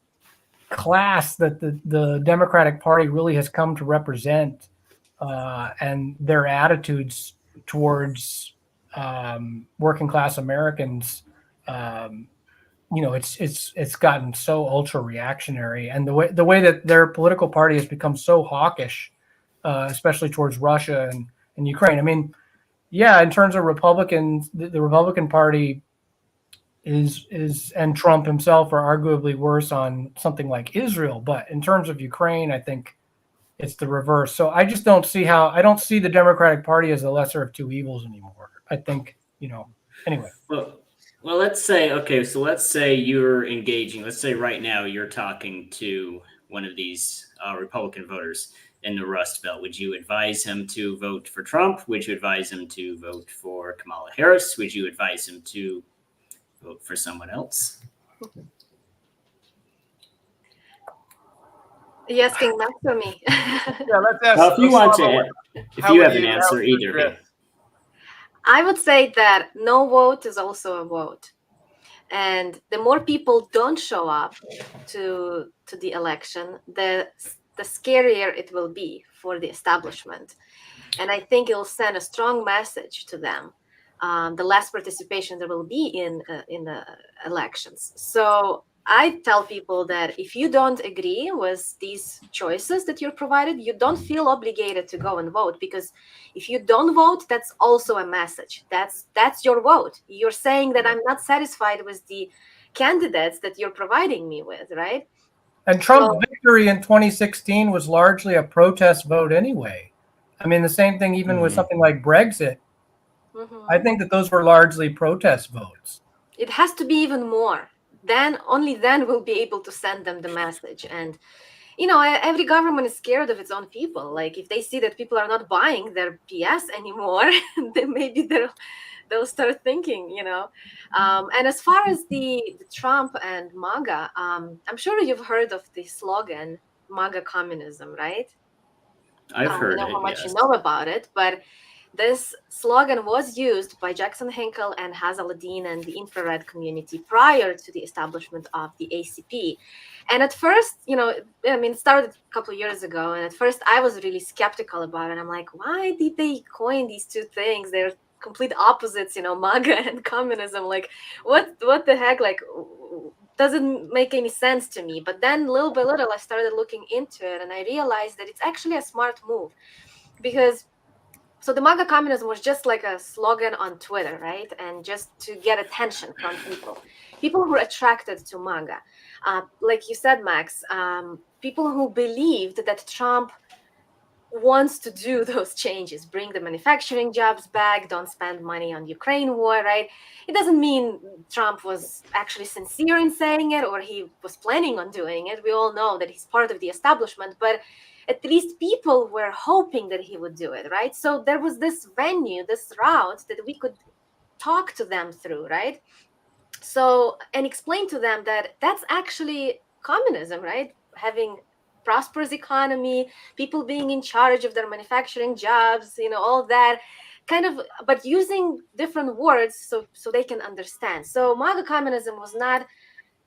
Speaker 2: class that the Democratic Party really has come to represent, and their attitudes towards working class Americans, it's gotten so ultra reactionary, and the way that their political party has become so hawkish, especially towards Russia and Ukraine. I mean, yeah, in terms of Republicans, the Republican Party is and Trump himself are arguably worse on something like Israel, but in terms of Ukraine, I think it's the reverse. So I just don't see I don't see the Democratic Party as the lesser of two evils anymore. I think, anyway.
Speaker 3: Well, let's say you're engaging. Let's say right now you're talking to one of these Republican voters in the Rust Belt. Would you advise him to vote for Trump? Would you advise him to vote for Kamala Harris? Would you advise him to vote for someone else?
Speaker 4: Are you asking that for me?
Speaker 1: Yeah, let's ask.
Speaker 3: Well, if you want to, if you have an
Speaker 1: how
Speaker 3: answer,
Speaker 1: would you
Speaker 3: either.
Speaker 1: address-
Speaker 4: I would say that no vote is also a vote. And the more people don't show up to the election, the scarier it will be for the establishment. And I think it will send a strong message to them. The less participation there will be in the elections. So I tell people that if you don't agree with these choices that you're provided, you don't feel obligated to go and vote, because if you don't vote, that's also a message. That's your vote. You're saying that I'm not satisfied with the candidates that you're providing me with, right?
Speaker 2: And Trump's victory in 2016 was largely a protest vote anyway. I mean, the same thing even with something like Brexit. I think that those were largely protest votes.
Speaker 4: It has to be even more. Only then we'll be able to send them the message. And every government is scared of its own people. Like if they see that people are not buying their PS anymore, then maybe they'll start thinking, And as far as the Trump and MAGA, I'm sure you've heard of the slogan MAGA communism, right?
Speaker 3: I've heard
Speaker 4: I don't know how much
Speaker 3: yes.
Speaker 4: you know about it, but this slogan was used by Jackson Hinkle and Hazal Adin and the infrared community prior to the establishment of the ACP. And at first, it started a couple of years ago. And at first I was really skeptical about it. I'm like, why did they coin these two things? They're complete opposites, MAGA and communism. Like, what the heck? Like, doesn't make any sense to me. But then little by little, I started looking into it and I realized that it's actually a smart move, because so the MAGA communism was just like a slogan on Twitter, right? And just to get attention from people who were attracted to MAGA. Like you said, Max, people who believed that Trump wants to do those changes, bring the manufacturing jobs back, don't spend money on Ukraine war, right? It doesn't mean Trump was actually sincere in saying it or he was planning on doing it. We all know that he's part of the establishment, but at least people were hoping that he would do it, right? So there was this venue, this route that we could talk to them through, right? So, and explain to them that that's actually communism, right? Having prosperous economy, people being in charge of their manufacturing jobs, all that kind of, but using different words so they can understand. So MAGA communism was not,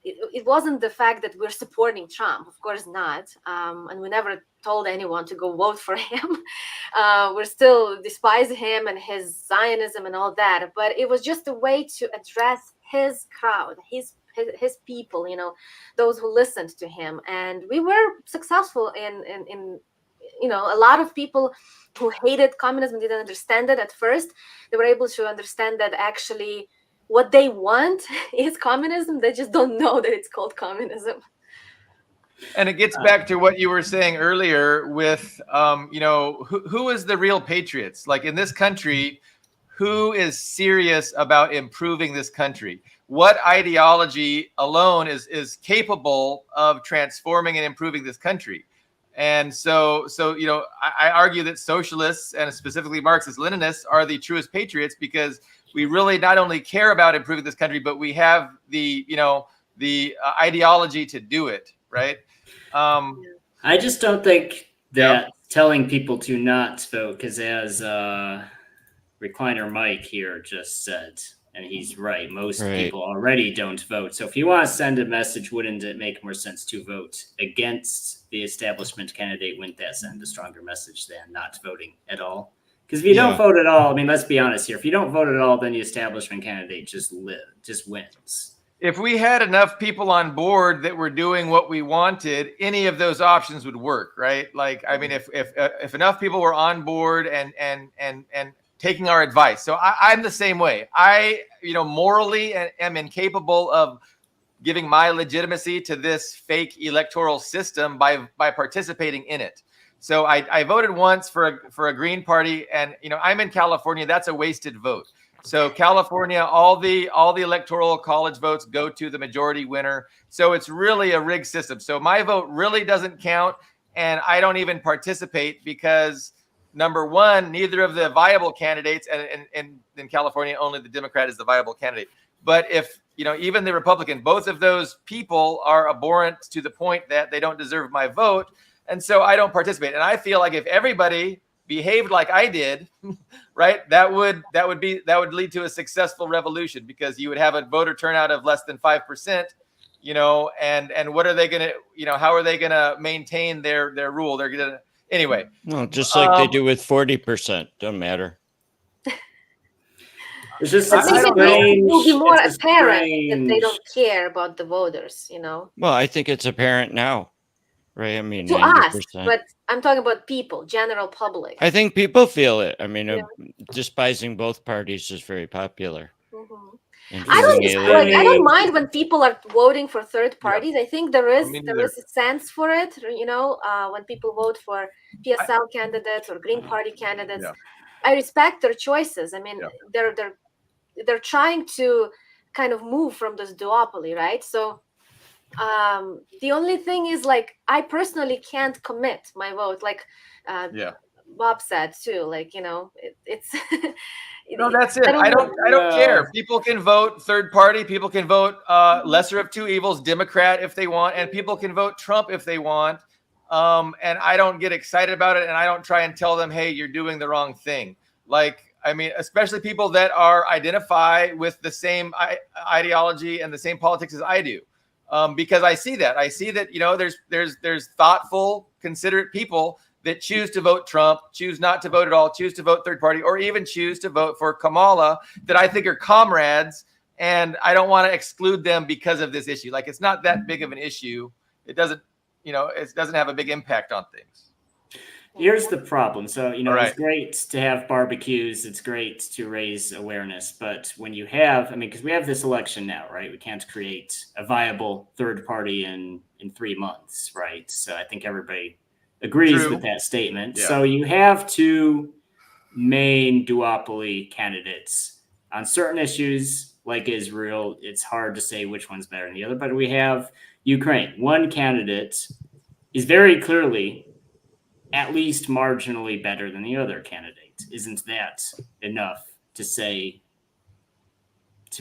Speaker 4: it wasn't the fact that we're supporting Trump, of course not, and we never told anyone to go vote for him. We're still despise him and his Zionism and all that, but it was just a way to address his crowd, his people, those who listened to him, and we were successful in a lot of people who hated communism didn't understand it at first. They were able to understand that actually what they want is communism. They just don't know that it's called communism.
Speaker 1: And it gets back to what you were saying earlier with, who is the real patriots? Like in this country, who is serious about improving this country? What ideology alone is capable of transforming and improving this country? And so I argue that socialists and specifically Marxist-Leninists are the truest patriots, because we really not only care about improving this country, but we have the ideology to do it, right?
Speaker 3: I just don't think that telling people to not vote, because as Recliner Mike here just said, and he's right, most people already don't vote. So if you want to send a message, wouldn't it make more sense to vote against the establishment candidate? Wouldn't that send a stronger message than not voting at all? Because if you don't vote at all, I mean, let's be honest here. If you don't vote at all, then the establishment candidate just wins.
Speaker 1: If we had enough people on board that were doing what we wanted, any of those options would work, right? Like, I mean, if enough people were on board and taking our advice. So I'm the same way. I, morally am incapable of giving my legitimacy to this fake electoral system by participating in it. So I voted once for a Green Party, and I'm in California. That's a wasted vote. So California, all the electoral college votes go to the majority winner. So it's really a rigged system. So my vote really doesn't count, and I don't even participate because, number one, neither of the viable candidates, and in California, only the Democrat is the viable candidate. But if, even the Republican, both of those people are abhorrent to the point that they don't deserve my vote. And so I don't participate. And I feel like if everybody behaved like I did, right, that would lead to a successful revolution, because you would have a voter turnout of less than 5%, and what are they going to, how are they going to maintain their rule? They're going to, anyway.
Speaker 5: No, just like they do with 40%. Don't matter.
Speaker 3: It's just
Speaker 4: I think it will be more apparent that they don't care about the voters,
Speaker 5: Well, I think it's apparent now, right? I mean,
Speaker 4: to
Speaker 5: 90%.
Speaker 4: us, but I'm talking about people, general public.
Speaker 5: I think people feel it. I mean, despising both parties is very popular.
Speaker 4: Mm-hmm.
Speaker 5: And
Speaker 4: I
Speaker 5: feeling
Speaker 4: don't mind when people are voting for third parties. I think there is a sense for it. When people vote for PSL candidates or Green Party candidates, I respect their choices. I mean, they're trying to kind of move from this duopoly, right? So the only thing is, like, I personally can't commit my vote, like Bob said too, like, it's
Speaker 1: no, that's it. I don't care. People can vote third party. People can vote lesser of two evils, Democrat if they want, and people can vote Trump if they want. And I don't get excited about it, and I don't try and tell them, hey, you're doing the wrong thing. Like, I mean, especially people that identify with the same ideology and the same politics as I do. Because I see that, there's thoughtful, considerate people that choose to vote Trump, choose not to vote at all, choose to vote third party, or even choose to vote for Kamala, that I think are comrades, and I don't want to exclude them because of this issue. Like, it's not that big of an issue. It doesn't, it doesn't have a big impact on things.
Speaker 3: Here's the problem. So,
Speaker 1: Right.
Speaker 3: It's great to have barbecues. It's great to raise awareness. But when you have, because we have this election now, right? We can't create a viable third party in 3 months, right? So I think everybody agrees with that statement.
Speaker 1: Yeah.
Speaker 3: So you have two main duopoly candidates on certain issues, like Israel. It's hard to say which one's better than the other, but we have Ukraine. One candidate is very clearly at least marginally better than the other candidate. Isn't that enough to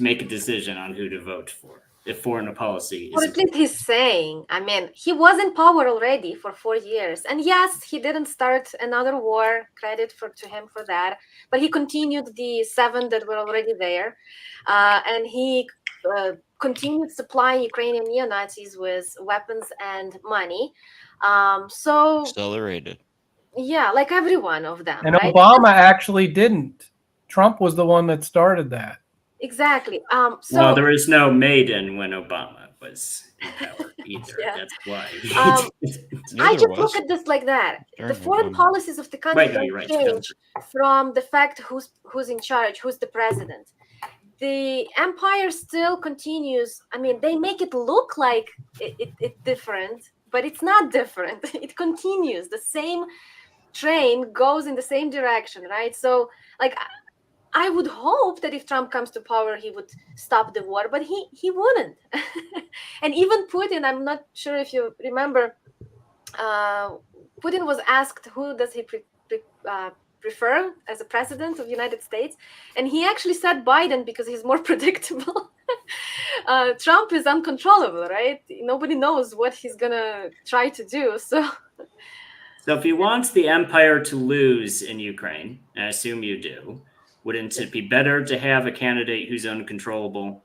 Speaker 3: make a decision on who to vote for if foreign policy
Speaker 4: Or
Speaker 3: is?
Speaker 4: at least he's saying, he was in power already for 4 years. And yes, he didn't start another war, credit to him for that. But he continued the 7 that were already there. And he continued supplying Ukrainian neo-Nazis with weapons and money. So
Speaker 5: accelerated.
Speaker 4: Yeah, like every one of them.
Speaker 2: And
Speaker 4: right?
Speaker 2: Obama actually didn't. Trump was the one that started that.
Speaker 4: Exactly.
Speaker 3: Well, there was no maiden when Obama was in power either.
Speaker 4: Yeah.
Speaker 3: That's why.
Speaker 4: I just look at this like that. The foreign policies of the country change from the fact who's in charge, who's the president. The empire still continues. They make it look like it's different, but it's not different. It continues. The same train goes in the same direction, right? So, like, I would hope that if Trump comes to power, he would stop the war, but he wouldn't. And even Putin, I'm not sure if you remember, Putin was asked who does he prefer as a president of the United States, and he actually said Biden because he's more predictable. Trump is uncontrollable, right? Nobody knows what he's gonna try to do. So
Speaker 3: So if he wants the empire to lose in Ukraine, and I assume you do, wouldn't it be better to have a candidate who's uncontrollable?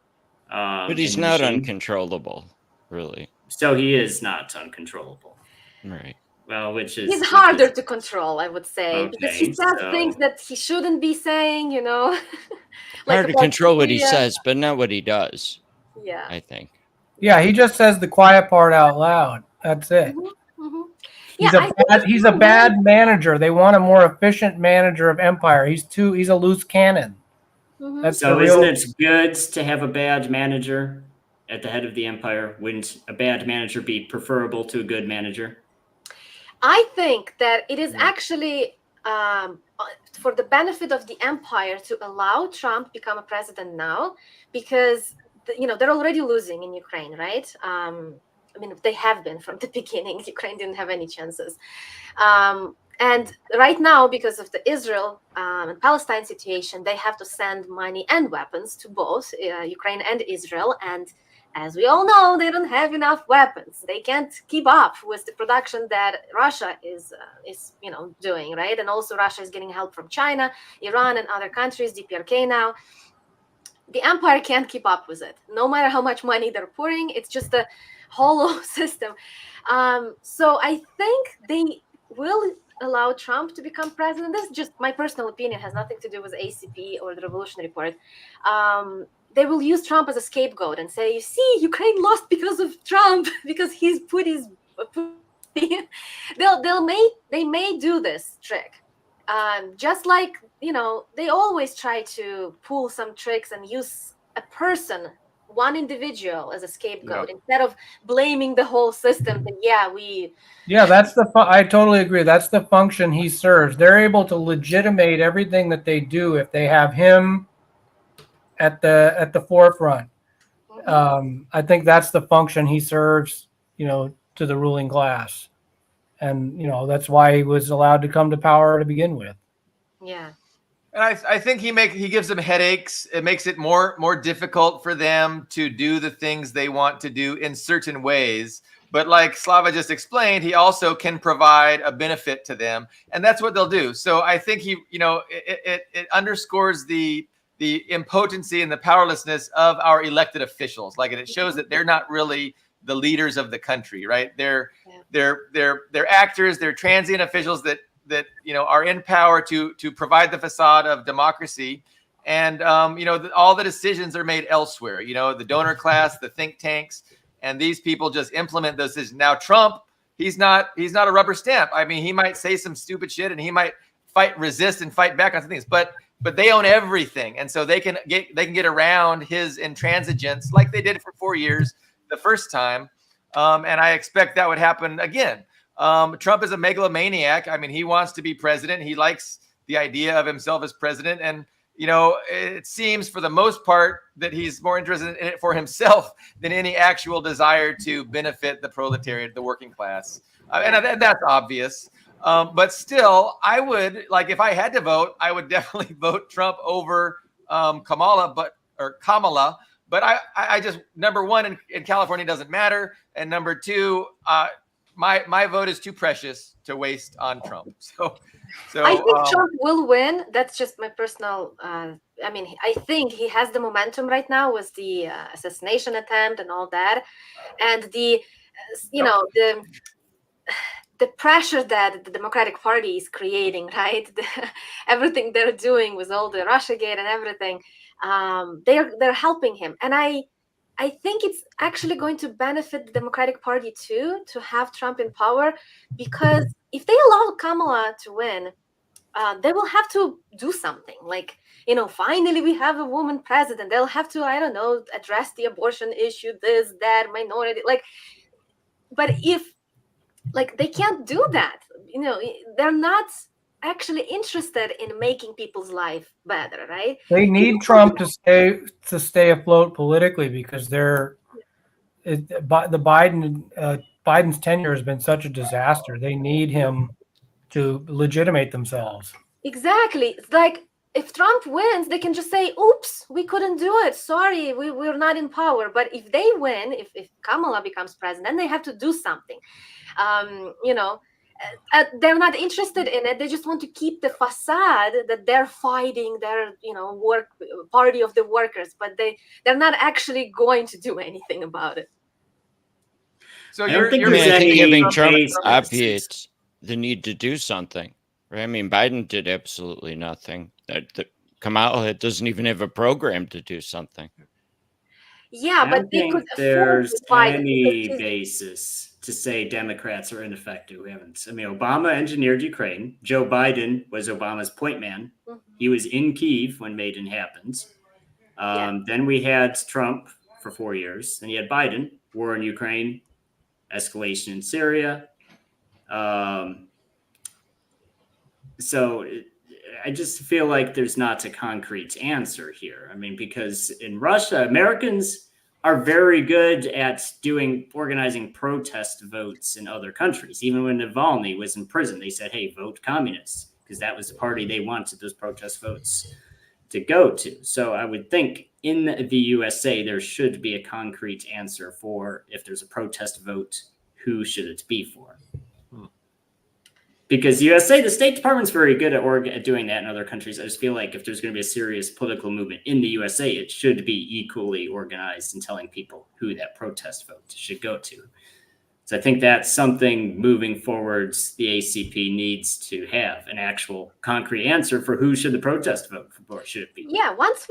Speaker 5: But he's
Speaker 3: in the
Speaker 5: not
Speaker 3: machine?
Speaker 5: uncontrollable, really.
Speaker 3: So he is not uncontrollable.
Speaker 5: Right.
Speaker 3: Well, which
Speaker 4: He's
Speaker 3: is
Speaker 4: harder to control, I would say, because
Speaker 3: Okay,
Speaker 4: he says things
Speaker 3: so
Speaker 4: that he shouldn't be saying,
Speaker 5: Hard to
Speaker 4: about
Speaker 5: control what he
Speaker 4: Syria.
Speaker 5: says, but not what he does,
Speaker 4: Yeah.
Speaker 5: I think.
Speaker 2: Yeah, he just says the quiet part out loud. That's it.
Speaker 4: Mhm.
Speaker 2: He's
Speaker 4: Yeah, I think
Speaker 2: he's a bad manager. They want a more efficient manager of empire. He's a loose cannon.
Speaker 4: Mhm.
Speaker 2: That's
Speaker 3: so
Speaker 2: the
Speaker 3: isn't
Speaker 2: real.
Speaker 3: it good to have a bad manager at the head of the empire? Wouldn't a bad manager be preferable to a good manager?
Speaker 4: I think that it is
Speaker 3: Yeah.
Speaker 4: actually for the benefit of the empire to allow Trump become a president now, because they're already losing in Ukraine, right? I mean, they have been from the beginning. Ukraine didn't have any chances, and right now, because of the Israel and Palestine situation, they have to send money and weapons to both Ukraine and Israel, and as we all know, they don't have enough weapons. They can't keep up with the production that Russia is doing, right? And also Russia is getting help from China, Iran, and other countries, DPRK now. The empire can't keep up with it. No matter how much money they're pouring, it's just a hollow system. So I think they will allow Trump to become president. This is just my personal opinion, has nothing to do with ACP or the Revolution Report. They will use Trump as a scapegoat and say, you see, Ukraine lost because of Trump, because he's put his they may do this trick. Just like they always try to pull some tricks and use a person, one individual, as a scapegoat instead of blaming the whole system. That
Speaker 2: That's I totally agree. That's the function he serves. They're able to legitimate everything that they do if they have him at the forefront. I think that's the function he serves, to the ruling class. And, that's why he was allowed to come to power to begin with.
Speaker 4: Yeah.
Speaker 1: And I think he gives them headaches. It makes it more difficult for them to do the things they want to do in certain ways. But like Slava just explained, he also can provide a benefit to them, and that's what they'll do. So I think it underscores the impotency and the powerlessness of our elected officials. Like, it shows that they're not really the leaders of the country, right? They're actors, they're transient officials that are in power to provide the facade of democracy. And all the decisions are made elsewhere, the donor class, the think tanks, and these people just implement those decisions. Now Trump, he's not a rubber stamp. I mean, he might say some stupid shit and he might resist and fight back on some things, but they own everything, and so they can get around his intransigence like they did for 4 years the first time. And I expect that would happen again. Trump is a megalomaniac. I mean, he wants to be president. He likes the idea of himself as president. And, it seems for the most part that he's more interested in it for himself than any actual desire to benefit the proletariat, the working class. And that's obvious. But still, I would, like, if I had to vote, I would definitely vote Trump over Kamala. But I just, number one, in California doesn't matter. And number two, my vote is too precious to waste on Trump. So
Speaker 4: I think Trump will win. That's just my personal. I think he has the momentum right now with the assassination attempt and all that, and the pressure that the Democratic Party is creating, right? Everything they're doing with all the Russiagate and everything, they're helping him, and I think it's actually going to benefit the Democratic Party too, to have Trump in power, because if they allow Kamala to win, they will have to do something. Like, finally we have a woman president. They'll have to, I don't know, address the abortion issue, this, that, minority. But if, they can't do that, they're not actually interested in making people's life better, right?
Speaker 2: They need Trump to stay afloat politically, because Biden's tenure has been such a disaster. They need him to legitimate themselves.
Speaker 4: Exactly. It's like, if Trump wins, they can just say, oops, we couldn't do it. Sorry, we're not in power. But if they win, if Kamala becomes president, then they have to do something. they're not interested in it. They just want to keep the facade that they're fighting their, work party of the workers, but they're not actually going to do anything about it.
Speaker 1: So
Speaker 3: I don't think
Speaker 5: I mean, I think
Speaker 3: any
Speaker 5: having Trump
Speaker 3: basis.
Speaker 5: obviates the need to do something, right? I mean, Biden did absolutely nothing. Kamala doesn't even have a program to do something.
Speaker 4: Yeah,
Speaker 3: I
Speaker 4: but
Speaker 3: don't
Speaker 4: they could
Speaker 3: think
Speaker 4: afford
Speaker 3: there's
Speaker 4: to fight
Speaker 3: any
Speaker 4: because
Speaker 3: basis to say Democrats are ineffective. We haven't. I mean, Obama engineered Ukraine. Joe Biden was Obama's point man.
Speaker 4: Mhm.
Speaker 3: He was in Kyiv when Maidan happened.
Speaker 4: Yeah.
Speaker 3: Then we had Trump for 4 years. Then you had Biden, war in Ukraine, escalation in Syria. So I just feel like there's not a concrete answer here. I mean, because in Russia, Americans are very good at organizing protest votes in other countries. Even when Navalny was in prison, they said, hey, vote communists, because that was the party they wanted those protest votes to go to. So I would think in the USA, there should be a concrete answer for if there's a protest vote, who should it be for? Because USA, the State Department's very good at doing that in other countries. I just feel like if there's going to be a serious political movement in the USA, it should be equally organized in telling people who that protest vote should go to. So I think that's something moving forwards the ACP needs to have an actual concrete answer for who should the protest vote for should it be.
Speaker 4: Yeah, once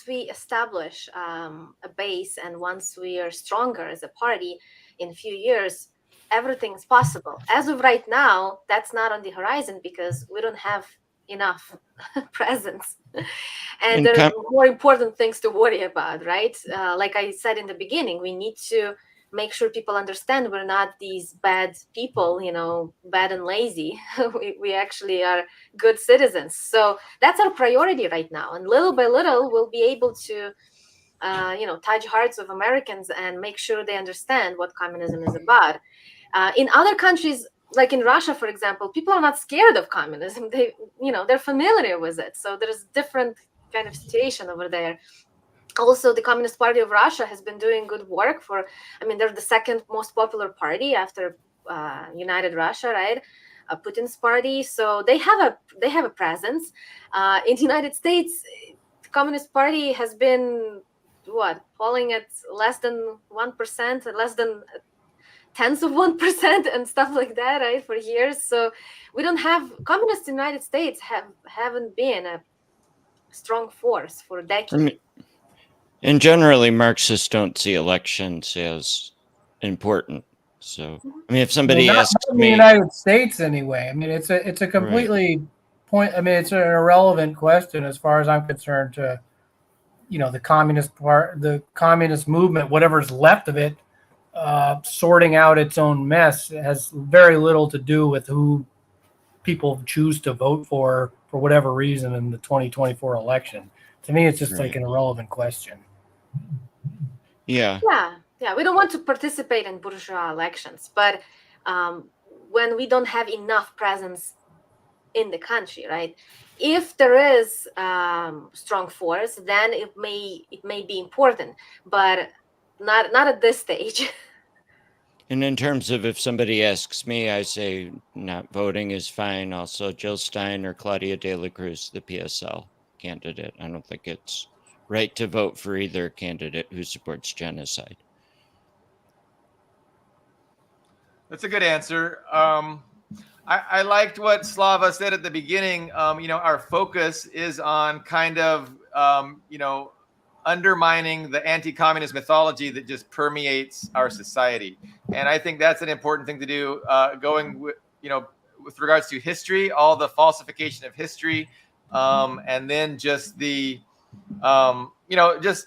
Speaker 4: we establish a base and once we are stronger as a party in a few years, everything's possible. As of right now, that's not on the horizon because we don't have enough presence. And there are more important things to worry about, right? Like I said in the beginning, we need to make sure people understand we're not these bad people, bad and lazy. we actually are good citizens. So that's our priority right now. And little by little, we'll be able to touch hearts of Americans and make sure they understand what communism is about. In other countries, like in Russia, for example, people are not scared of communism. They're familiar with it. So there's different kind of situation over there. Also, the Communist Party of Russia has been doing good work they're the second most popular party after United Russia, right? Putin's party. So they have a presence. In the United States, the Communist Party has been falling at less than 1%, less than tenths of 1% and stuff like that, right? For years. So we don't have communists in the United States haven't been a strong force for decades.
Speaker 5: And generally, Marxists don't see elections as important. So, I mean, if somebody asks
Speaker 2: not
Speaker 5: me,
Speaker 2: in the United States anyway. I mean, it's a completely it's an irrelevant question as far as I'm concerned. To the the communist movement, whatever's left of it, sorting out its own mess has very little to do with who people choose to vote for whatever reason in the 2024 election. To me, it's just like an irrelevant question.
Speaker 5: Yeah.
Speaker 4: We don't want to participate in bourgeois elections, but when we don't have enough presence in the country, right? If there is strong force, then it may be important, but not at this stage.
Speaker 5: And in terms of if somebody asks me, I say not voting is fine. Also, Jill Stein or Claudia de la Cruz, the PSL candidate. I don't think it's right to vote for either candidate who supports genocide.
Speaker 1: That's a good answer. I liked what Slava said at the beginning. Our focus is on kind of, undermining the anti-communist mythology that just permeates our society. And I think that's an important thing to do, with regards to history, all the falsification of history, and then just the, just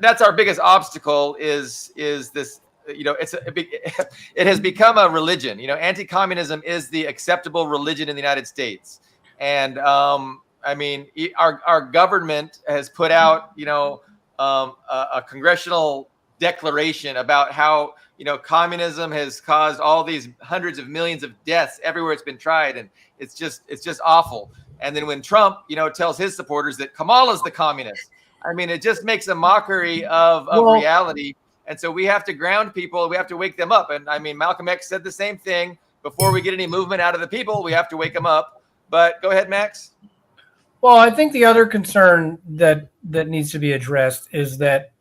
Speaker 1: that's our biggest obstacle is this. It has become a religion. Anti-communism is the acceptable religion in the United States. And our government has put out, a congressional declaration about how, communism has caused all these hundreds of millions of deaths everywhere it's been tried. And it's just awful. And then when Trump, tells his supporters that Kamala's the communist, it just makes a mockery of reality. And so we have to ground people. We have to wake them up. And I mean, Malcolm X said the same thing. Before we get any movement out of the people, we have to wake them up. But go ahead, Max.
Speaker 2: Well, I think the other concern that needs to be addressed is that,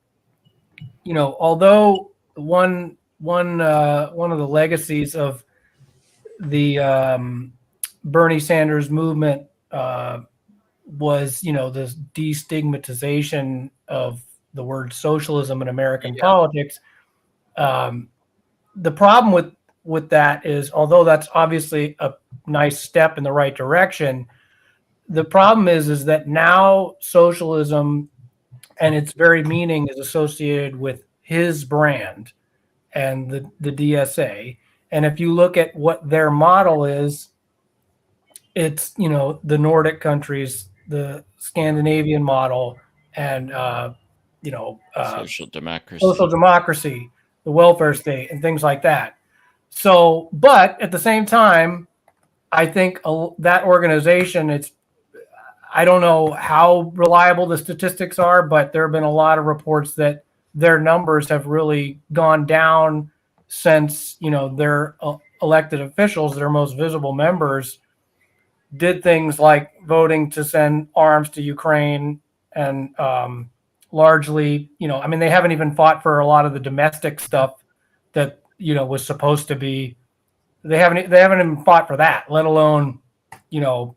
Speaker 2: although one of the legacies of the Bernie Sanders movement was, the destigmatization of the word socialism in American politics. The problem with that is, although that's obviously a nice step in the right direction, the problem is that now socialism and its very meaning is associated with his brand and the DSA. And if you look at what their model is, it's, the Nordic countries, the Scandinavian model, and,
Speaker 5: social
Speaker 2: democracy, the welfare state, and things like that. So, but at the same time, I think that organization, I don't know how reliable the statistics are, but there have been a lot of reports that their numbers have really gone down since, their elected officials, their most visible members, did things like voting to send arms to Ukraine and largely, they haven't even fought for a lot of the domestic stuff that, was supposed to be. They haven't even fought for that, let alone,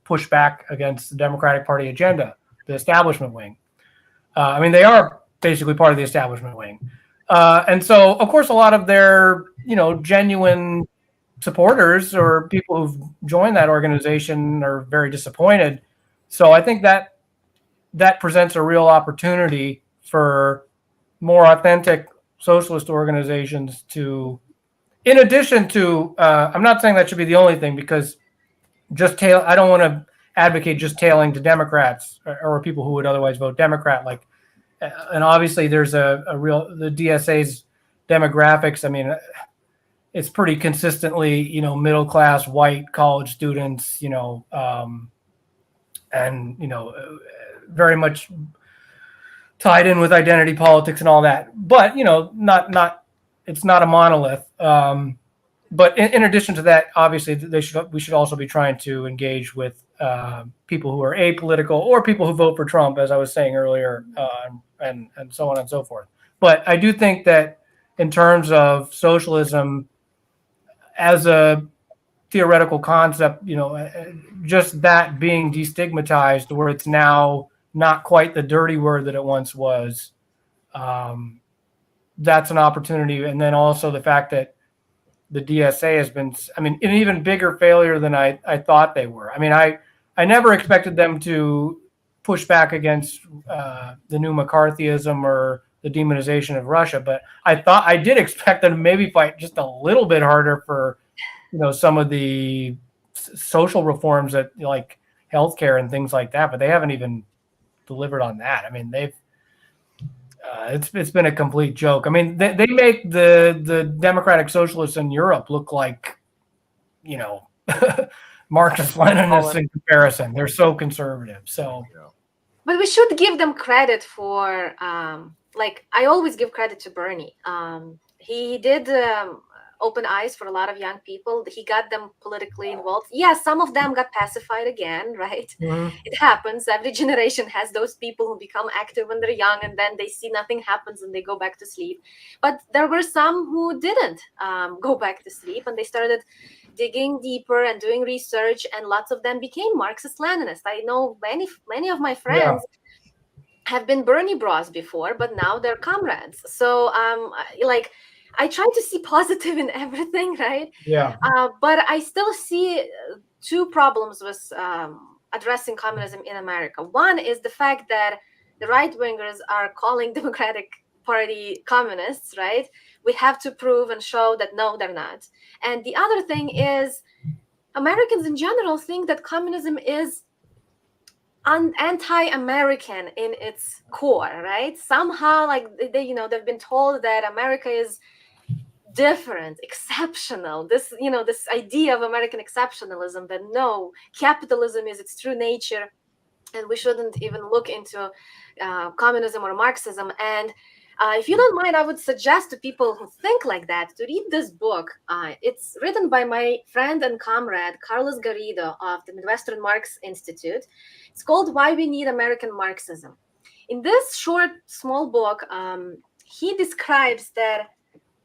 Speaker 2: push back against the Democratic Party agenda, the establishment wing. They are basically part of the establishment wing. And so, of course, a lot of their, genuine supporters or people who've joined that organization are very disappointed. So I think that presents a real opportunity for more authentic socialist organizations to, in addition to, I'm not saying that should be the only thing, because I don't want to advocate just tailing to Democrats or people who would otherwise vote Democrat. And obviously there's the DSA's demographics. It's pretty consistently, middle class white college students, and very much tied in with identity politics and all that. But it's not a monolith. But in addition to that, obviously we should also be trying to engage with people who are apolitical or people who vote for Trump, as I was saying earlier, and so on and so forth. But I do think that in terms of socialism as a theoretical concept, just that being destigmatized, where it's now not quite the dirty word that it once was, that's an opportunity. And then also the fact that the DSA has been, an even bigger failure than I thought they were. I never expected them to push back against the new McCarthyism or the demonization of Russia, but I did expect them to maybe fight just a little bit harder for, some of the social reforms that, like healthcare and things like that, but they haven't even delivered on that. they've it's been a complete joke. They make the democratic socialists in Europe look like, Marxist Leninists in comparison. They're so conservative. So,
Speaker 4: but we should give them credit for, I always give credit to Bernie. He did open eyes for a lot of young people. He got them politically involved. Yeah, some of them got pacified again, right?
Speaker 2: Mm-hmm.
Speaker 4: It happens. Every generation has those people who become active when they're young, and then they see nothing happens and they go back to sleep. But there were some who didn't go back to sleep, and they started digging deeper and doing research, and lots of them became Marxist-Leninists. I know many of my friends have been Bernie bros before, but now they're comrades. So I try to see positive in everything, right?
Speaker 2: Yeah.
Speaker 4: But I still see two problems with addressing communism in America. One is the fact that the right-wingers are calling Democratic Party communists, right? We have to prove and show that no, they're not. And the other thing is Americans in general think that communism is anti-American in its core, right? Somehow, they've been told that America is different, exceptional. This idea of American exceptionalism, that no, capitalism is its true nature, and we shouldn't even look into communism or Marxism. And If you don't mind, I would suggest to people who think like that to read this book. It's written by my friend and comrade, Carlos Garrido of the Midwestern Marx Institute. It's called Why We Need American Marxism. In this short, small book, he describes that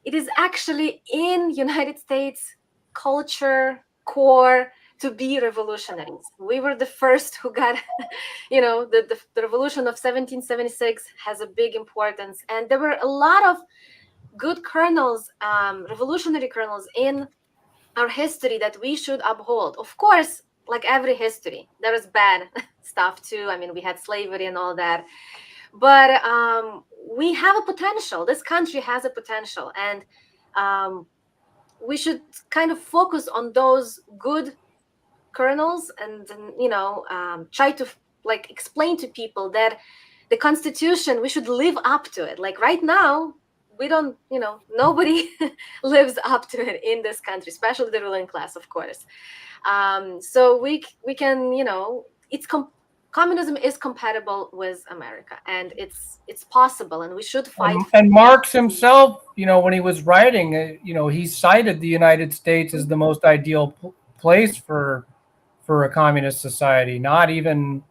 Speaker 4: it is actually in United States culture core to be revolutionaries. We were the first who got, the revolution of 1776 has a big importance. And there were a lot of good kernels, revolutionary kernels in our history that we should uphold. Of course, like every history, there is bad stuff too. I mean, we had slavery and all that. But we have a potential. This country has a potential. And we should kind of focus on those good kernels and try to explain to people that the Constitution, we should live up to it. Like right now, we don't, nobody lives up to it in this country, especially the ruling class, of course. So we can, communism is compatible with America, and it's possible, and we should fight.
Speaker 2: And Marx himself, when he was writing, he cited the United States as the most ideal place for a communist society, not even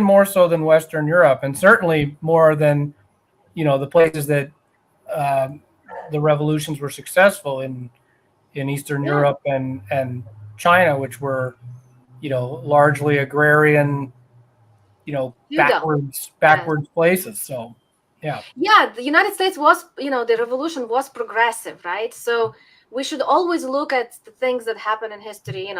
Speaker 2: more so than Western Europe, and certainly more than the places that the revolutions were successful in Eastern Europe and China, which were largely agrarian, backwards places. So
Speaker 4: the United States was, the revolution was progressive, right? So we should always look at the things that happen in history,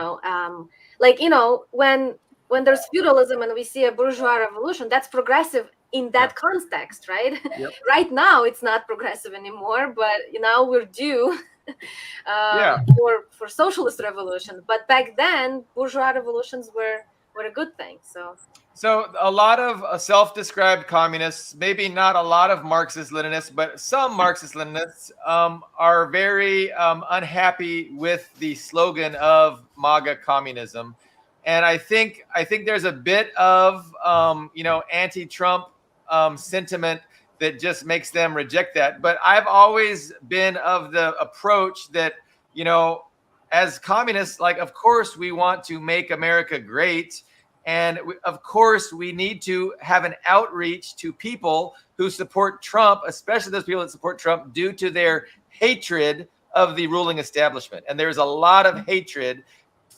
Speaker 4: when there's feudalism and we see a bourgeois revolution, that's progressive in that context, right?
Speaker 1: Yep.
Speaker 4: Right now, it's not progressive anymore, but now we're due for socialist revolution. But back then, bourgeois revolutions were a good thing.
Speaker 1: So a lot of self-described communists, maybe not a lot of Marxist-Leninists, but some Marxist-Leninists are very unhappy with the slogan of MAGA communism. And I think there's a bit of, anti-Trump sentiment that just makes them reject that. But I've always been of the approach that, as communists, of course, we want to make America great. And of course, we need to have an outreach to people who support Trump, especially those people that support Trump due to their hatred of the ruling establishment. And there's a lot of hatred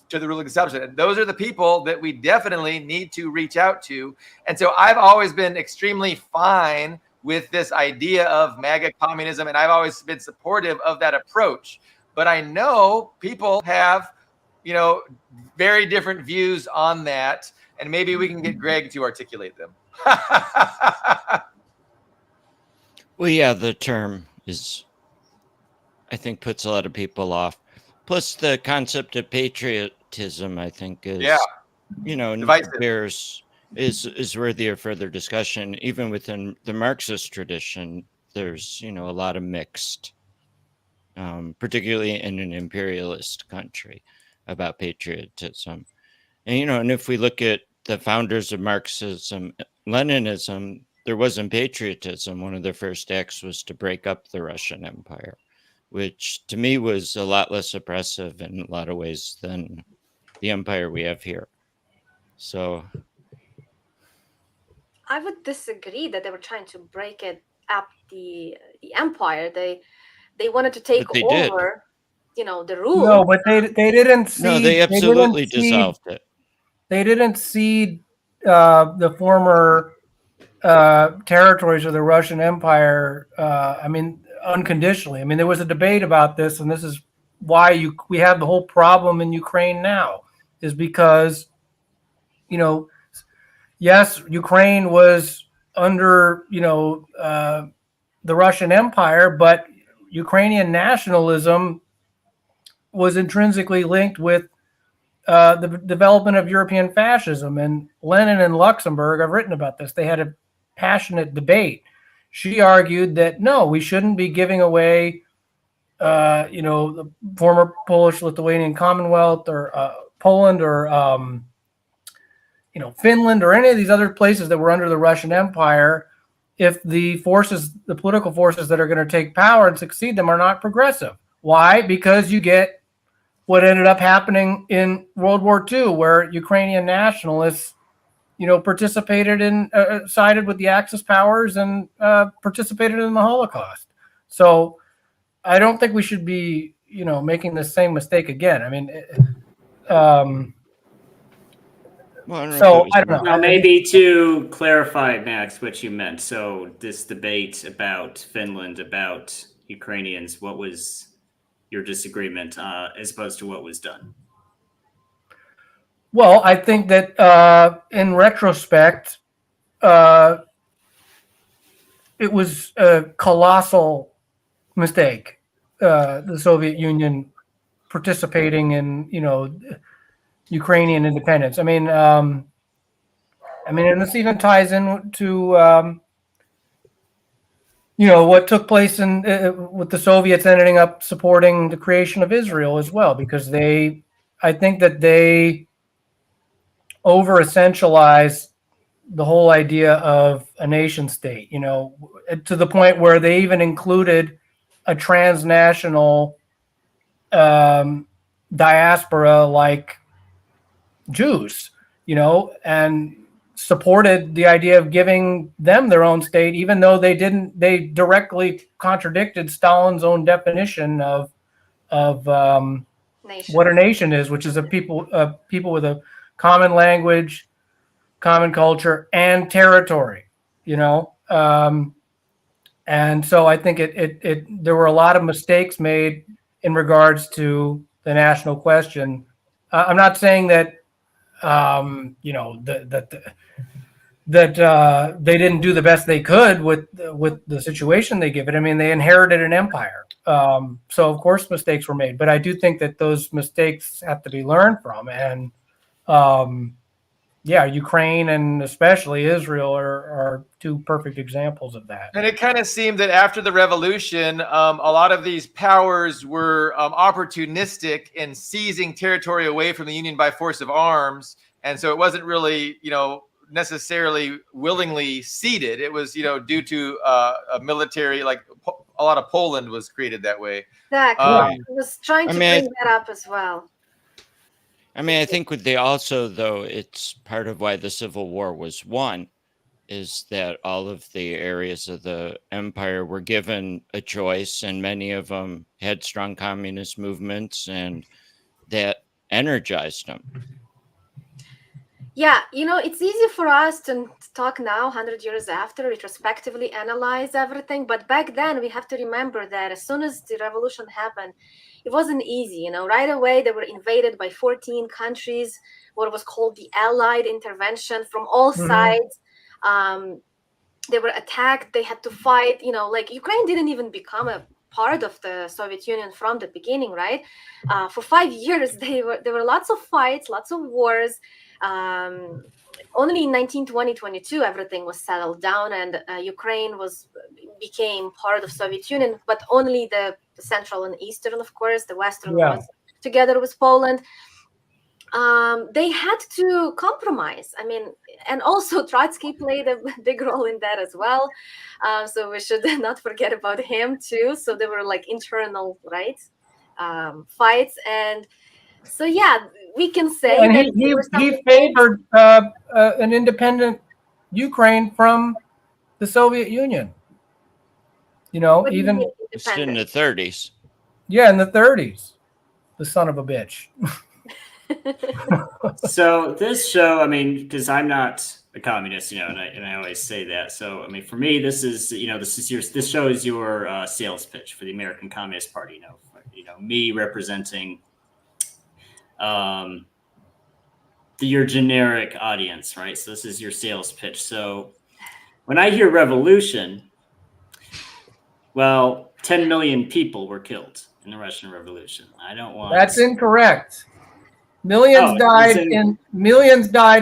Speaker 1: to the ruling establishment. And those are the people that we definitely need to reach out to. And so I've always been extremely fine with this idea of MAGA communism, and I've always been supportive of that approach. But I know people have, very different views on that. And maybe we can get Greg to articulate them.
Speaker 5: Well, yeah, the term is, I think, puts a lot of people off. Plus, the concept of patriotism, I think, is, is worthy of further discussion. Even within the Marxist tradition, there's, a lot of mixed, particularly in an imperialist country, about patriotism. And, and if we look at the founders of Marxism, Leninism, there wasn't patriotism. One of their first acts was to break up the Russian Empire, which to me was a lot less oppressive in a lot of ways than the empire we have here. So
Speaker 4: I would disagree that they were trying to break it up, the empire. They wanted to take over, the rule.
Speaker 2: No, but they didn't see.
Speaker 5: No, they absolutely dissolved it.
Speaker 2: They didn't cede the former territories of the Russian Empire. Unconditionally. There was a debate about this, and this is why we have the whole problem in Ukraine now, is because, yes, Ukraine was under, the Russian Empire, but Ukrainian nationalism was intrinsically linked with the development of European fascism. And Lenin and Luxemburg, I've written about this, they had a passionate debate. She argued that, no, we shouldn't be giving away, the former Polish-Lithuanian Commonwealth or Poland or, Finland or any of these other places that were under the Russian Empire if the political forces that are going to take power and succeed them are not progressive. Why? Because you get what ended up happening in World War II, where Ukrainian nationalists, participated in, sided with the Axis powers and participated in the Holocaust. So I don't think we should be, making the same mistake again. I mean, so I don't know.
Speaker 3: Well, maybe to clarify, Max, what you meant. So this debate about Finland, about Ukrainians, what was your disagreement as opposed to what was done?
Speaker 2: Well, I think that in retrospect, it was a colossal mistake. The Soviet Union participating in, Ukrainian independence. I mean, and this even ties in to, what took place in with the Soviets ending up supporting the creation of Israel as well, because I think that they over essentialize the whole idea of a nation state, to the point where they even included a transnational diaspora like Jews, and supported the idea of giving them their own state, even though they directly contradicted Stalin's own definition of what a nation is, which is a people with a common language, common culture, and territory, and so I think there were a lot of mistakes made in regards to the national question. I'm not saying that that they didn't do the best they could with the situation they give it. I mean, they inherited an empire, so of course mistakes were made. But I do think that those mistakes have to be learned from, and Ukraine and especially Israel are two perfect examples of that.
Speaker 1: And it kind of seemed that after the revolution, a lot of these powers were opportunistic in seizing territory away from the Union by force of arms. And so it wasn't really, necessarily willingly ceded. It was, due to a military, like a lot of Poland was created that way.
Speaker 4: Exactly. I was trying to bring that up as well.
Speaker 5: I mean, I think though, it's part of why the Civil War was won, is that all of the areas of the empire were given a choice, and many of them had strong communist movements, and that energized them.
Speaker 4: Yeah, it's easy for us to talk now, 100 years after, retrospectively analyze everything. But back then, we have to remember that as soon as the revolution happened, it wasn't easy. Right away, they were invaded by 14 countries, what was called the Allied intervention from all sides. They were attacked. They had to fight. Like Ukraine didn't even become a part of the Soviet Union from the beginning, right? For 5 years, there were lots of fights, lots of wars. Only in 1920-22 everything was settled down, and Ukraine became part of Soviet Union, but only the central and eastern, of course. The western was together with Poland. They had to compromise. I mean, and also Trotsky played a big role in that as well. So we should not forget about him too. So there were like internal, right, fights, and so we can say
Speaker 2: that he favored an independent Ukraine from the Soviet Union. Even
Speaker 5: it's in the 30s.
Speaker 2: Yeah, in the 30s. The son of a bitch.
Speaker 3: So this show, I mean, because I'm not a communist, and I always say that. So I mean, for me, this show is your sales pitch for the American Communist Party. Me representing your generic audience, right? So this is your sales pitch. So when I hear revolution, well, 10 million people were killed in the Russian Revolution. I don't want.
Speaker 2: That's incorrect. Millions died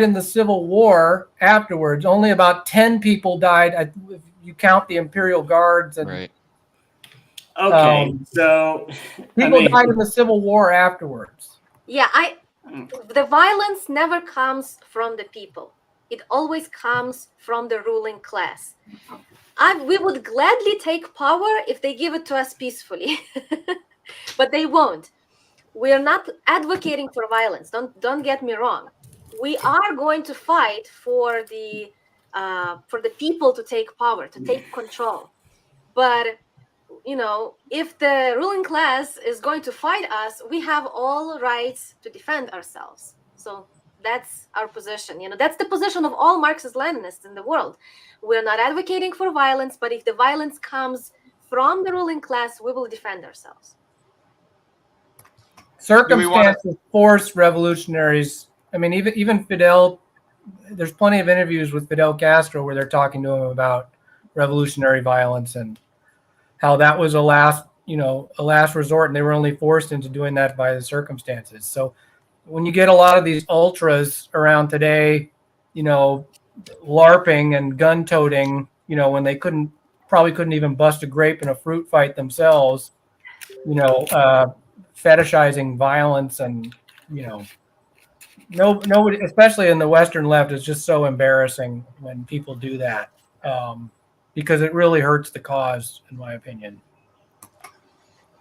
Speaker 2: in the Civil War afterwards. Only about 10 people died if you count the Imperial Guards. And,
Speaker 5: right.
Speaker 3: Okay, so
Speaker 2: people died in the Civil War afterwards.
Speaker 4: Yeah, the violence never comes from the people. It always comes from the ruling class. We would gladly take power if they give it to us peacefully, but they won't. We're not advocating for violence. Don't get me wrong. We are going to fight for the people to take power, to take control. But if the ruling class is going to fight us, we have all rights to defend ourselves. So that's our position. That's the position of all Marxist-Leninists in the world. We're not advocating for violence, but if the violence comes from the ruling class, we will defend ourselves.
Speaker 2: Circumstances force revolutionaries. I mean, even Fidel, there's plenty of interviews with Fidel Castro where they're talking to him about revolutionary violence and how that was a last resort, and they were only forced into doing that by the circumstances. So when you get a lot of these ultras around today, LARPing and gun toting, when they probably couldn't even bust a grape in a fruit fight themselves, fetishizing violence and, nobody, especially in the Western left, is just so embarrassing when people do that, because it really hurts the cause, in my opinion.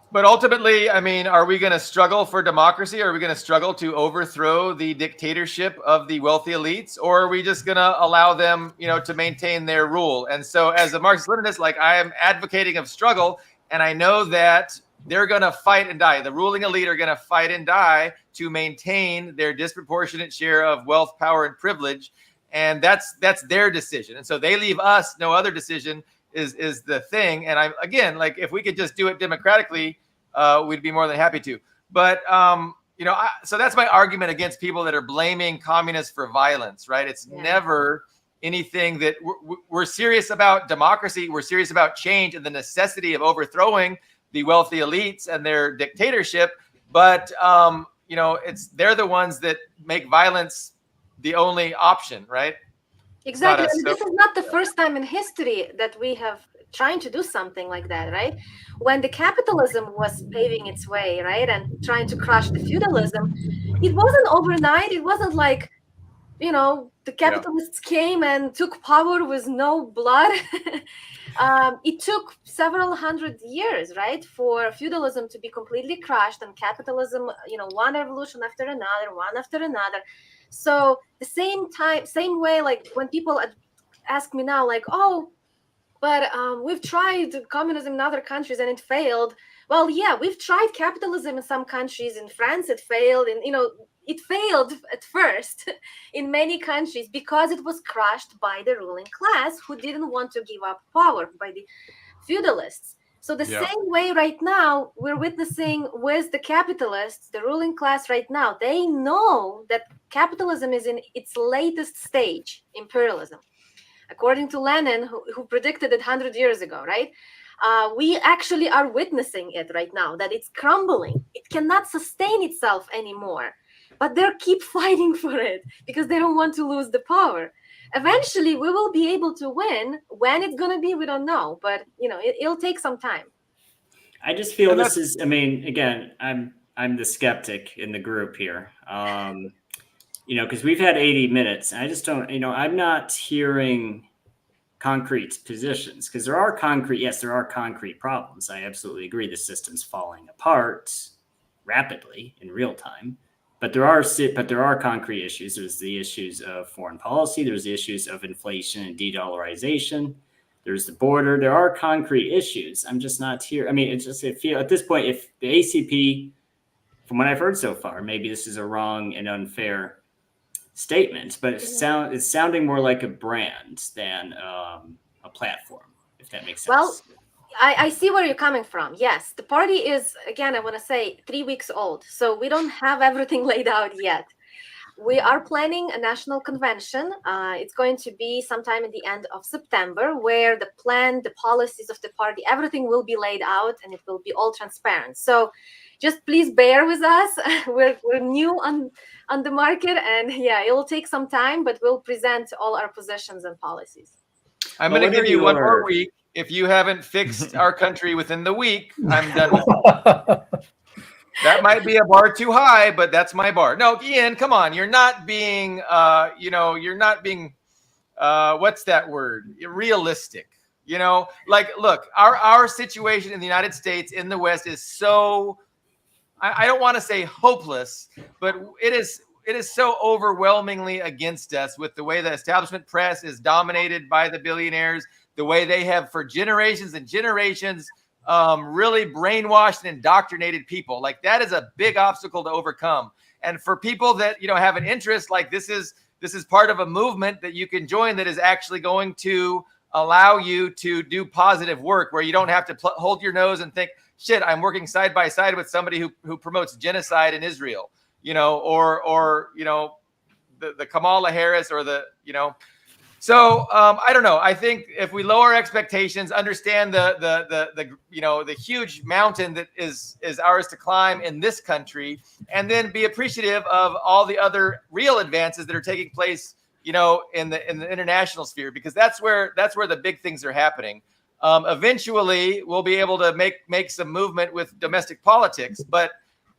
Speaker 1: But ultimately, I mean, are we going to struggle for democracy? Are we going to struggle to overthrow the dictatorship of the wealthy elites? Or are we just going to allow them, to maintain their rule? And so as a Marxist-Leninist, I am advocating of struggle, and I know that they're going to fight and die. The ruling elite are going to fight and die to maintain their disproportionate share of wealth, power, and privilege. And that's their decision. And so they leave us no other decision is the thing. And if we could just do it democratically, we'd be more than happy to. But, so that's my argument against people that are blaming communists for violence, right? It's never anything that we're serious about democracy. We're serious about change and the necessity of overthrowing the wealthy elites and their dictatorship. But, they're the ones that make violence the only option, right?
Speaker 4: Exactly. And this is not the first time in history that we have trying to do something like that, right? When the capitalism was paving its way, right, and trying to crush the feudalism, it wasn't overnight. It wasn't like, the capitalists came and took power with no blood. It took several hundred years, right, for feudalism to be completely crushed and capitalism, one revolution after another, one after another. So the same way, like when people ask me now, like, oh, but we've tried communism in other countries and it failed. Well, yeah, we've tried capitalism in some countries. In France, it failed. And, it failed at first in many countries because it was crushed by the ruling class who didn't want to give up power, by the feudalists. So the same way right now, we're witnessing with the capitalists, the ruling class right now, they know that capitalism is in its latest stage, imperialism. According to Lenin, who predicted it 100 years ago, right? We actually are witnessing it right now, that it's crumbling. It cannot sustain itself anymore. But they keep fighting for it because they don't want to lose the power. Eventually, we will be able to win. When it's going to be, we don't know. But, it'll take some time.
Speaker 3: I just feel this is, again, I'm the skeptic in the group here. Because we've had 80 minutes. I just don't, I'm not hearing concrete positions because there are concrete problems. I absolutely agree. The system's falling apart rapidly in real time. But there are concrete issues. There's the issues of foreign policy. There's the issues of inflation and de-dollarization. There's the border. There are concrete issues. I'm just not here. At this point, if the ACP, from what I've heard so far, maybe this is a wrong and unfair statement, but it's sounding more like a brand than a platform, if that makes sense.
Speaker 4: Well, I see where you're coming from. Yes, the party is, again, I want to say 3 weeks old. So we don't have everything laid out yet. We are planning a national convention. It's going to be sometime at the end of September, where the plan, the policies of the party, everything will be laid out and it will be all transparent. So just please bear with us. We're new on the market, and it will take some time, but we'll present all our positions and policies.
Speaker 1: I'm going to give you one more week. If you haven't fixed our country within the week, I'm done with it. That might be a bar too high, but that's my bar. No, Ian, come on. You're not being, what's that word? Realistic. You know, like, look, our situation in the United States, in the West, is so, I don't want to say hopeless, but it is so overwhelmingly against us, with the way the establishment press is dominated by the billionaires, the way they have for generations and generations really brainwashed and indoctrinated people. Like, that is a big obstacle to overcome. And for people that, you know, have an interest, like, this is part of a movement that you can join that is actually going to allow you to do positive work, where you don't have to hold your nose and think, shit, I'm working side by side with somebody who promotes genocide in Israel, you know, or you know, the Kamala Harris, or the, you know. So I don't know. I think if we lower expectations, understand the you know, the huge mountain that is ours to climb in this country, and then be appreciative of all the other real advances that are taking place, you know, in the international sphere, because that's where the big things are happening. Eventually, we'll be able to make some movement with domestic politics, but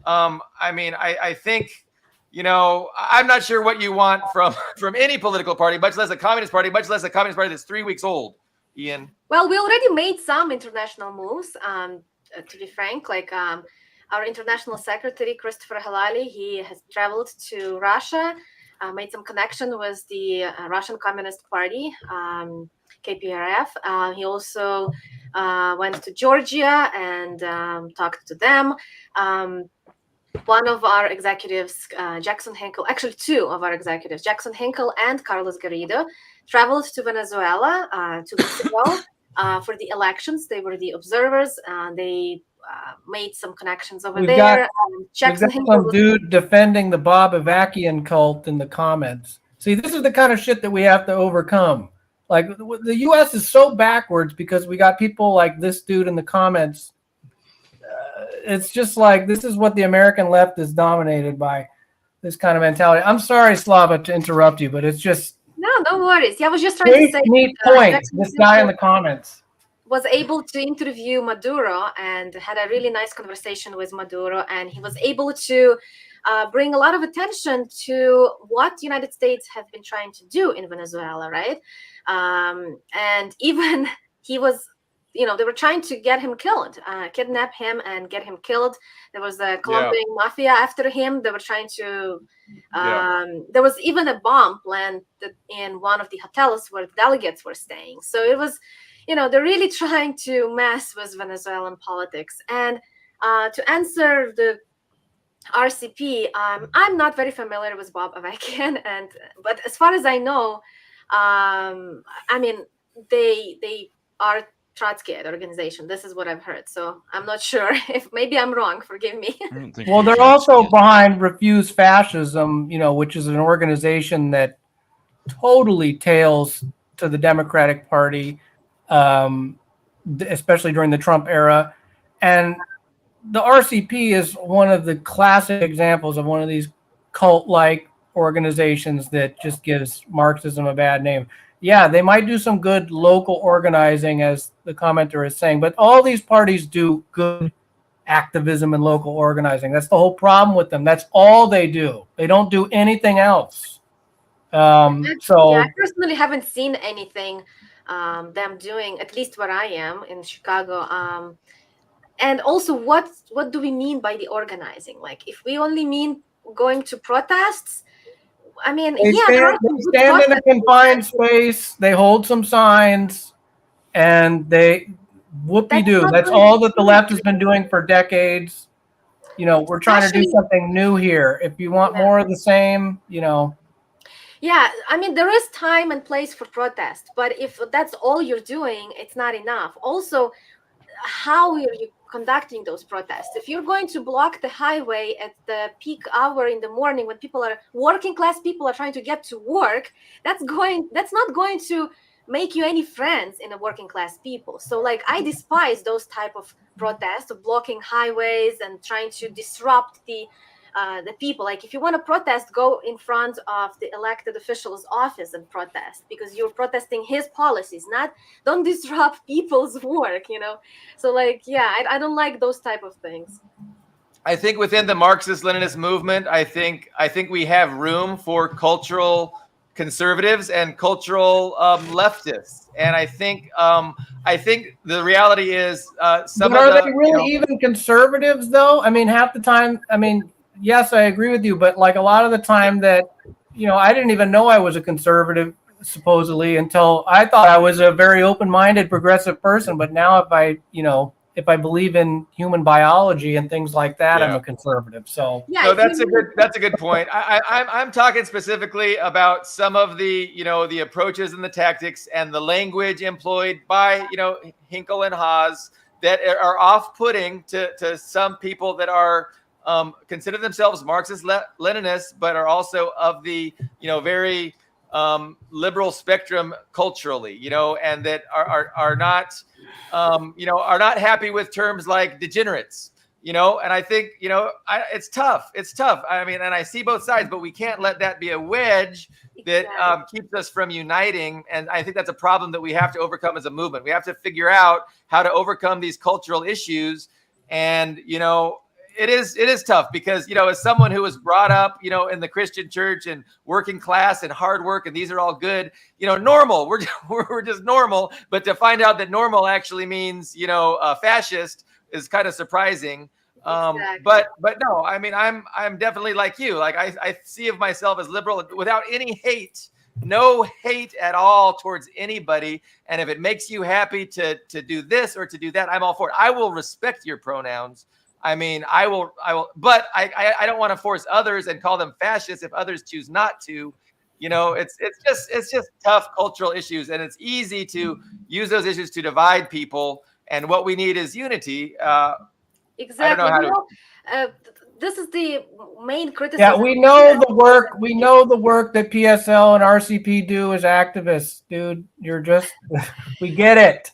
Speaker 1: I mean, I think, you know, I'm not sure what you want from any political party, much less a communist party, much less a communist party that's 3 weeks old. Ian?
Speaker 4: Well, we already made some international moves, to be frank. Like our international secretary, Christopher Halali, he has traveled to Russia, made some connection with the Russian Communist Party, KPRF. He also went to Georgia and talked to them. One of our executives, Jackson Hinkle, actually two of our executives, Jackson Hinkle and Carlos Garrido, traveled to Venezuela 2 weeks ago for the elections. They were the observers. They made some connections over there.
Speaker 2: Jackson Hinkle, some dude defending the Bob Avakian cult in the comments. See, this is the kind of shit that we have to overcome. Like, the U.S. is so backwards because we got people like this dude in the comments. It's just like, this is what the American left is dominated by, this kind of mentality. I'm sorry, Slava, to interrupt you, but it's just...
Speaker 4: No worries. Yeah, I was just trying to say...
Speaker 2: Neat point, this guy in the comments
Speaker 4: was able to interview Maduro and had a really nice conversation with Maduro, and he was able to bring a lot of attention to what the United States have been trying to do in Venezuela, right? And even he was... You know, they were trying to get him killed, kidnap him and get him killed. There was the Colombian mafia after him. They were trying to, there was even a bomb planted in one of the hotels where delegates were staying. So it was, you know, they're really trying to mess with Venezuelan politics. And to answer the RCP, I'm not very familiar with Bob Avakian, but as far as I know, I mean, they are Trotskyite organization. This is what I've heard. So I'm not sure if maybe I'm wrong. Forgive me.
Speaker 2: Well, they're also behind Refuse Fascism, you know, which is an organization that totally tails to the Democratic Party, especially during the Trump era. And the RCP is one of the classic examples of one of these cult-like organizations that just gives Marxism a bad name. Yeah, they might do some good local organizing, as the commenter is saying, but all these parties do good activism and local organizing. That's the whole problem with them. That's all they do. They don't do anything else. So
Speaker 4: I personally haven't seen anything them doing, at least where I am in Chicago. And also, what do we mean by the organizing? Like, if we only mean going to protests, I mean,
Speaker 2: they stand in a confined space, they hold some signs, and they whoopie-doo. That's all that the left has been doing for decades. You know, we're trying to do something new here. If you want more of the same, you know.
Speaker 4: Yeah, I mean, there is time and place for protest, but if that's all you're doing, it's not enough. Also, how are you conducting those protests? If you're going to block the highway at the peak hour in the morning when working class people are trying to get to work, that's not going to make you any friends in a working class people. So like, I despise those type of protests of blocking highways and trying to disrupt the people. Like, if you want to protest, go in front of the elected official's office and protest, because you're protesting his policies, don't disrupt people's work, you know? So like, yeah, I don't like those type of things.
Speaker 1: I think within the Marxist-Leninist movement, I think we have room for cultural conservatives and cultural leftists. And I think the reality is some
Speaker 2: but
Speaker 1: of
Speaker 2: are
Speaker 1: the
Speaker 2: they really even conservatives though? I mean, half the time, I mean, yes, I agree with you, but like a lot of the time that, I didn't even know I was a conservative supposedly until I thought I was a very open-minded progressive person. But now if I believe in human biology and things like that, I'm a conservative. So
Speaker 4: Yeah,
Speaker 1: no, that's a good point. I'm talking specifically about some of the the approaches and the tactics and the language employed by Hinkle and Haas that are off-putting to some people that are consider themselves Marxist Leninists, but are also of the very liberal spectrum culturally, and that are not are not happy with terms like degenerates. And I think it's tough. It's tough. I mean, and I see both sides, but we can't let that be a wedge that keeps us from uniting. And I think that's a problem that we have to overcome as a movement. We have to figure out how to overcome these cultural issues. And it is tough because as someone who was brought up in the Christian church and working class and hard work, and these are all good, normal, we're just normal, but to find out that normal actually means fascist is kind of surprising.
Speaker 4: Exactly.
Speaker 1: But no, I mean, I'm definitely like you. Like I see of myself as liberal without any hate, no hate at all towards anybody. And if it makes you happy to do this or to do that, I'm all for it. I will respect your pronouns. I mean, I will, but I don't want to force others and call them fascists if others choose not to. It's just tough cultural issues, and it's easy to use those issues to divide people. And what we need is unity.
Speaker 4: Exactly.
Speaker 1: I don't know how to.
Speaker 4: This is the main criticism.
Speaker 2: yeah, we know the work. We know the work that PSL and RCP do as activists, dude. We get it.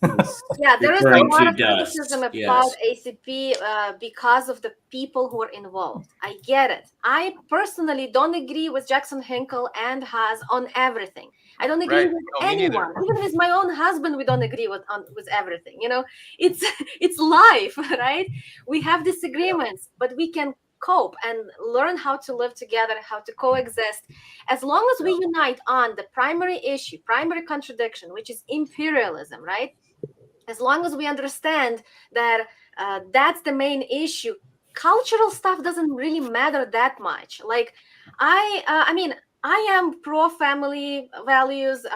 Speaker 4: Yeah, there is a
Speaker 3: Referring
Speaker 4: lot
Speaker 3: to
Speaker 4: of criticism
Speaker 3: dust,
Speaker 4: about
Speaker 3: yes.
Speaker 4: ACP because of the people who are involved. I get it. I personally don't agree with Jackson Hinkle and Haas on everything. I don't agree
Speaker 1: Right.
Speaker 4: with
Speaker 1: No, me neither.
Speaker 4: anyone, even with my own husband. We don't agree with everything. It's life, right? We have disagreements, but we can cope and learn how to live together, how to coexist. As long as we unite on the primary issue, primary contradiction, which is imperialism, right? As long as we understand that that's the main issue, cultural stuff doesn't really matter that much. Like I mean, I am pro family values,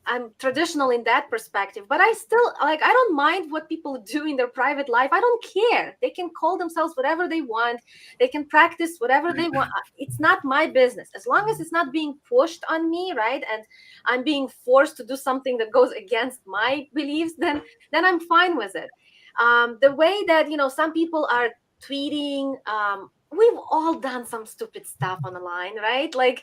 Speaker 4: I'm traditional in that perspective, but I still I don't mind what people do in their private life. I don't care. They can call themselves whatever they want. They can practice whatever they want. It's not my business. As long as it's not being pushed on me, right? And I'm being forced to do something that goes against my beliefs, then I'm fine with it. The way that some people are tweeting, we've all done some stupid stuff on the line, right? Like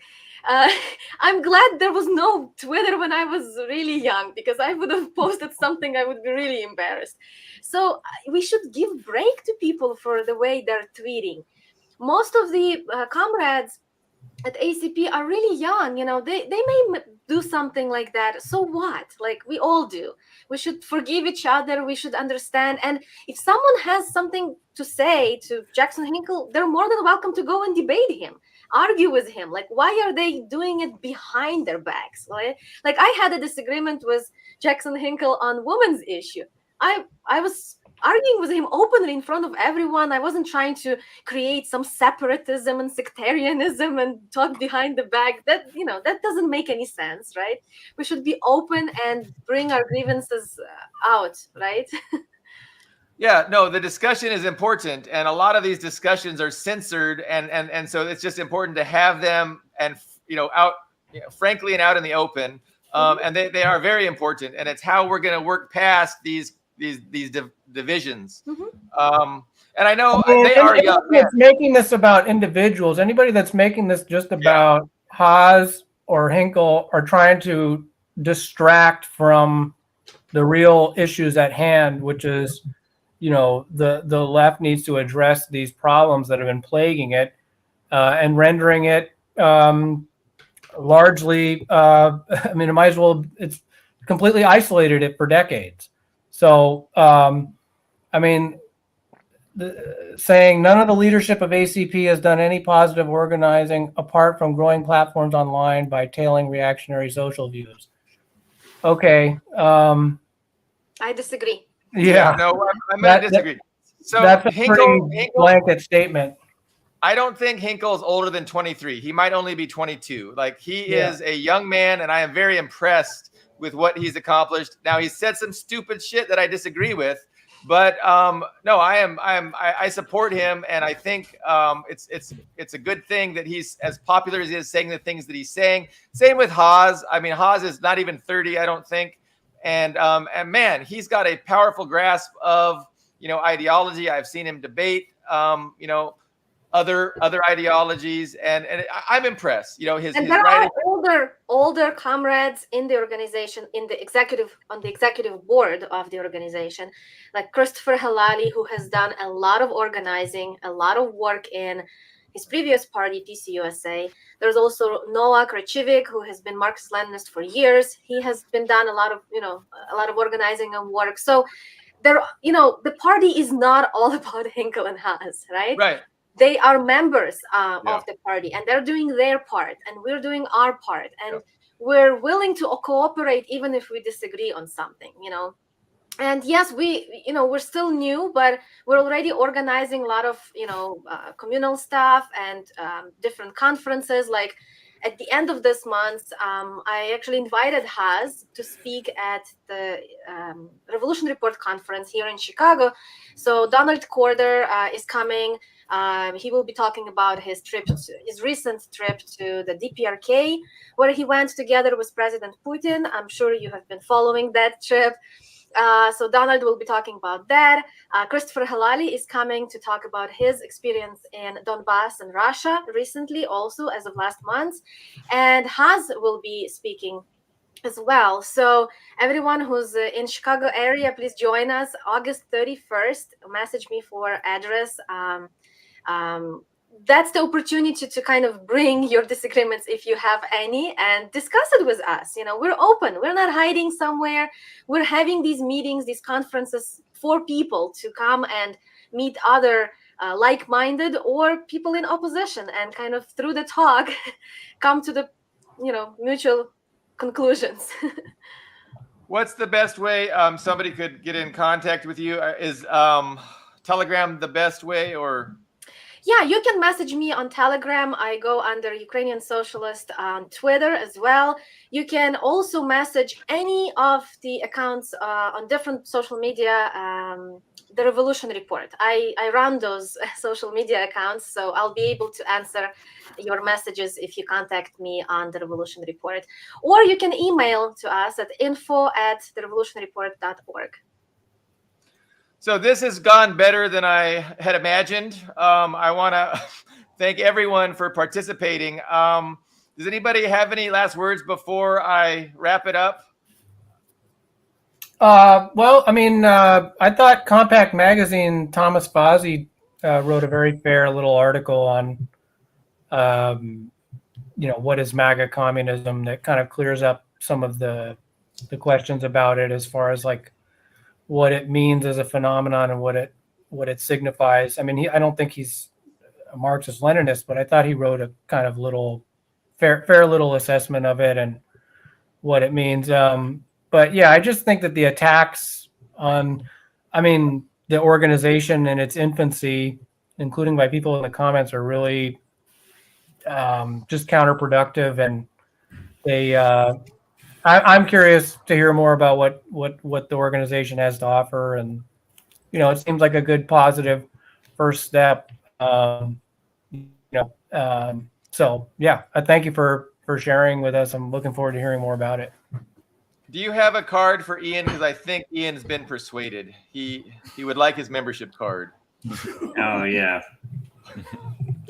Speaker 4: I'm glad there was no Twitter when I was really young, because I would have posted something I would be really embarrassed. So we should give break to people for the way they're tweeting. Most of the comrades at ACP are really young. They may do something like that. So what? Like, we all do. We should forgive each other. We should understand. And if someone has something to say to Jackson Hinkle, they're more than welcome to go and debate him, argue with him. Like, why are they doing it behind their backs? Right? Like, I had a disagreement with Jackson Hinkle on women's issue. I was arguing with him openly in front of everyone. I wasn't trying to create some separatism and sectarianism and talk behind the back. That doesn't make any sense, right? We should be open and bring our grievances out, right?
Speaker 1: Yeah, no, the discussion is important, and a lot of these discussions are censored, and so it's just important to have them and out, frankly, and out in the open. And they are very important, and it's how we're going to work past these divisions. And I know they are young.
Speaker 2: It's making this about individuals. Anybody that's making this just about Haas or Hinkle are trying to distract from the real issues at hand, which is, the left needs to address these problems that have been plaguing it, and rendering it largely. I mean, it might as well. It's completely isolated it for decades. So, I mean, saying none of the leadership of ACP has done any positive organizing apart from growing platforms online by tailing reactionary social views. Okay.
Speaker 4: I disagree.
Speaker 2: Yeah.
Speaker 1: No, I'm going to disagree. So
Speaker 2: that's a pretty blanket statement.
Speaker 1: I don't think Hinkle is older than 23. He might only be 22. Like, he is a young man, and I am very impressed with what he's accomplished. Now, he said some stupid shit that I disagree with, but no, I support him, and I think it's a good thing that he's as popular as he is, saying the things that he's saying. Same with Haas. I mean, Haas is not even 30, I don't think, and man, he's got a powerful grasp of ideology. I've seen him debate other ideologies, and I'm impressed. His
Speaker 4: there
Speaker 1: writing.
Speaker 4: are older comrades in the organization, on the executive board of the organization, like Christopher Halali, who has done a lot of organizing, a lot of work in his previous party, PCUSA. There's also Noah Krachivik, who has been Marxist-Leninist for years. He has been done a lot of organizing and work. So there, the party is not all about Hinkle and Haas, right?
Speaker 1: Right.
Speaker 4: They are members of the party, and they're doing their part, and we're doing our part, and we're willing to cooperate even if we disagree on something, And yes, we're still new, but we're already organizing a lot of communal stuff and different conferences. Like at the end of this month, I actually invited Haas to speak at the Revolution Report conference here in Chicago. So Donald Corder is coming. He will be talking about his recent trip to the DPRK, where he went together with President Putin. I'm sure you have been following that trip. So Donald will be talking about that. Christopher Halali is coming to talk about his experience in Donbass and Russia recently, also as of last month. And Haas will be speaking as well. So everyone who's in Chicago area, please join us August 31st. Message me for address. That's the opportunity to kind of bring your disagreements, if you have any, and discuss it with us. We're open. We're not hiding somewhere. We're having these meetings, these conferences for people to come and meet other like-minded or people in opposition, and kind of through the talk come to the mutual conclusions.
Speaker 1: What's the best way somebody could get in contact with you? Is Telegram the best way, or?
Speaker 4: Yeah, you can message me on Telegram. I go under Ukrainian Socialist on Twitter as well. You can also message any of the accounts on different social media, the Revolution Report. I run those social media accounts, so I'll be able to answer your messages if you contact me on the Revolution Report. Or you can email to us at info@therevolutionreport.org.
Speaker 1: So this has gone better than I had imagined. I want to thank everyone for participating. Does anybody have any last words before I wrap it up?
Speaker 2: Well, I mean, I thought Compact Magazine, Thomas Bozzi wrote a very fair little article on, what is MAGA communism, that kind of clears up some of the questions about it, as far as like what it means as a phenomenon and what it signifies. I mean, I don't think he's a Marxist-Leninist, but I thought he wrote a kind of fair little assessment of it and what it means. But yeah, I just think that the attacks on, the organization in its infancy, including by people in the comments, are really just counterproductive, and they. I'm curious to hear more about what the organization has to offer, and it seems like a good positive first step. So yeah, I thank you for sharing with us. I'm looking forward to hearing more about it.
Speaker 1: Do you have a card for Ian? Because I think Ian's been persuaded. He would like his membership card.
Speaker 3: Oh yeah,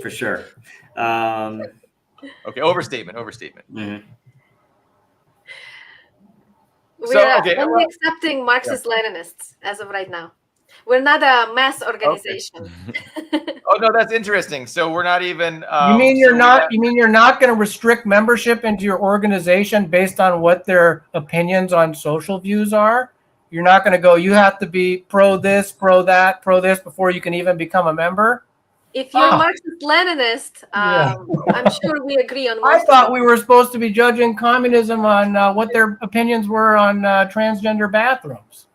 Speaker 3: for sure.
Speaker 1: Okay, overstatement.
Speaker 3: Mm-hmm.
Speaker 4: We're only accepting Marxist-Leninists as of right now. We're not a mass organization.
Speaker 1: Okay. Oh no, that's interesting. So we're not even.
Speaker 2: You mean you're not going to restrict membership into your organization based on what their opinions on social views are? You're not going to go, you have to be pro this, pro that, pro this before you can even become a member.
Speaker 4: If you're Marxist-Leninist,
Speaker 2: Yeah.
Speaker 4: I'm sure we agree on most
Speaker 2: I thought
Speaker 4: of it.
Speaker 2: we were supposed to be judging communism on what their opinions were on transgender bathrooms.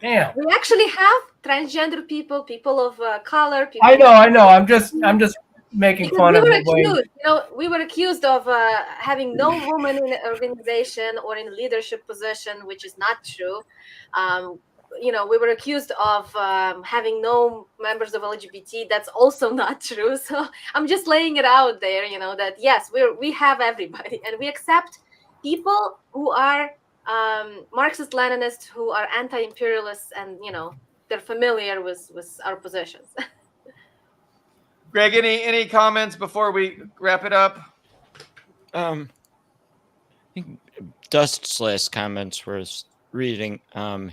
Speaker 2: Damn.
Speaker 4: We actually have transgender people of color. People
Speaker 2: I know. I'm just making
Speaker 4: because
Speaker 2: fun
Speaker 4: we
Speaker 2: of
Speaker 4: were
Speaker 2: the way.
Speaker 4: accused, we were accused of having no woman in the organization or in leadership position, which is not true. We were accused of having no members of LGBT. That's also not true. So I'm just laying it out there, that yes, we have everybody, and we accept people who are Marxist-Leninists, who are anti-imperialists, and they're familiar with our positions.
Speaker 1: Greg, any comments before we wrap it up?
Speaker 5: I think Dust's last comments were reading.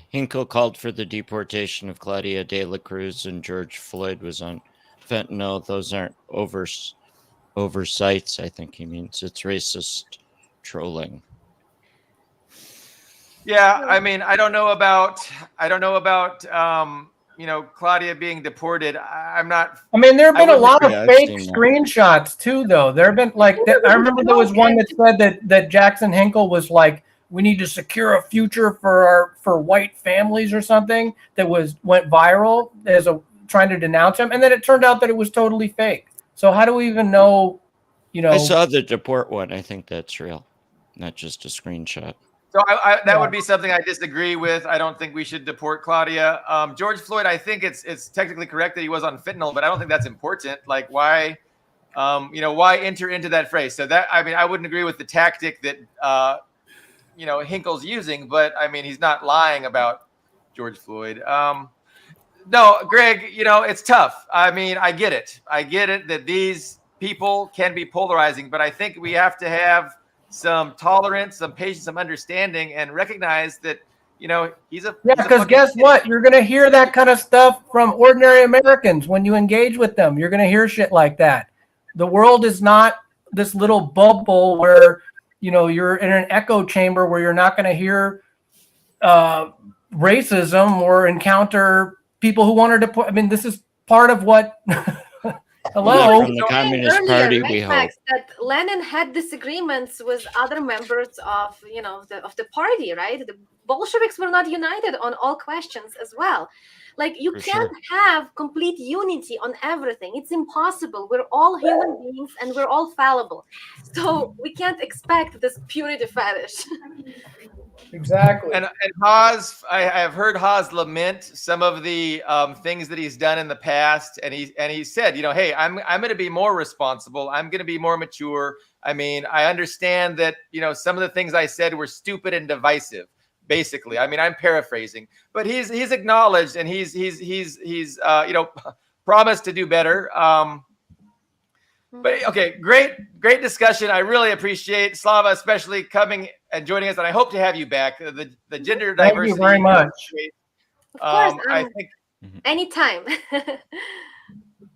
Speaker 5: Hinkle called for the deportation of Claudia de la Cruz, and George Floyd was on fentanyl. Those aren't oversights. I think he means it's racist trolling.
Speaker 1: Yeah, I mean, I don't know about Claudia being deported. I'm not.
Speaker 2: I mean, there have been a lot of
Speaker 5: I've
Speaker 2: fake
Speaker 5: seen that.
Speaker 2: screenshots too, though. There have been I remember there was one that said that Jackson Hinkle was like, we need to secure a future for white families or something that went viral as trying to denounce him, and then it turned out that it was totally fake. So how do we even know?
Speaker 5: I saw the deport one. I think that's real, not just a screenshot.
Speaker 1: So that would be something I disagree with. I don't think we should deport Claudia. George Floyd, I think it's technically correct that he was on fentanyl, but I don't think that's important. Like why enter into that phrase? So that, I mean, I wouldn't agree with the tactic that Hinkle's using, but I mean, he's not lying about George Floyd. No, Greg, it's tough. I mean, I get it that these people can be polarizing, but I think we have to have some tolerance, some patience, some understanding, and recognize that he's a
Speaker 2: because guess what? You're gonna hear that kind of stuff from ordinary Americans when you engage with them. You're gonna hear shit like that. The world is not this little bubble where you're in an echo chamber where you're not gonna hear racism or encounter people who want to deport. I mean, this is part of what. Hello.
Speaker 5: From the Communist Party, we hope
Speaker 4: Max, that Lenin had disagreements with other members of the party, right? The Bolsheviks were not united on all questions as well. Like you can't have complete unity on everything. It's impossible. We're all human beings and we're all fallible. So we can't expect this purity fetish.
Speaker 2: Exactly.
Speaker 1: And Haas, I have heard Haas lament some of the things that he's done in the past, and he said, hey, I'm going to be more responsible. I'm going to be more mature. I mean, I understand that some of the things I said were stupid and divisive. Basically, I mean, I'm paraphrasing, but he's acknowledged and he's promised to do better. But okay, great discussion. I really appreciate Slava, especially coming and joining us, and I hope to have you back. The gender diversity.
Speaker 2: Thank you very much.
Speaker 4: Of course,
Speaker 1: I think
Speaker 4: anytime.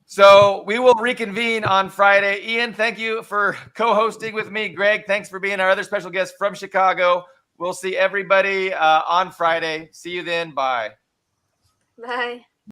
Speaker 1: So we will reconvene on Friday. Ian, thank you for co-hosting with me. Greg, thanks for being our other special guest from Chicago. We'll see everybody on Friday. See you then. Bye.
Speaker 4: Bye.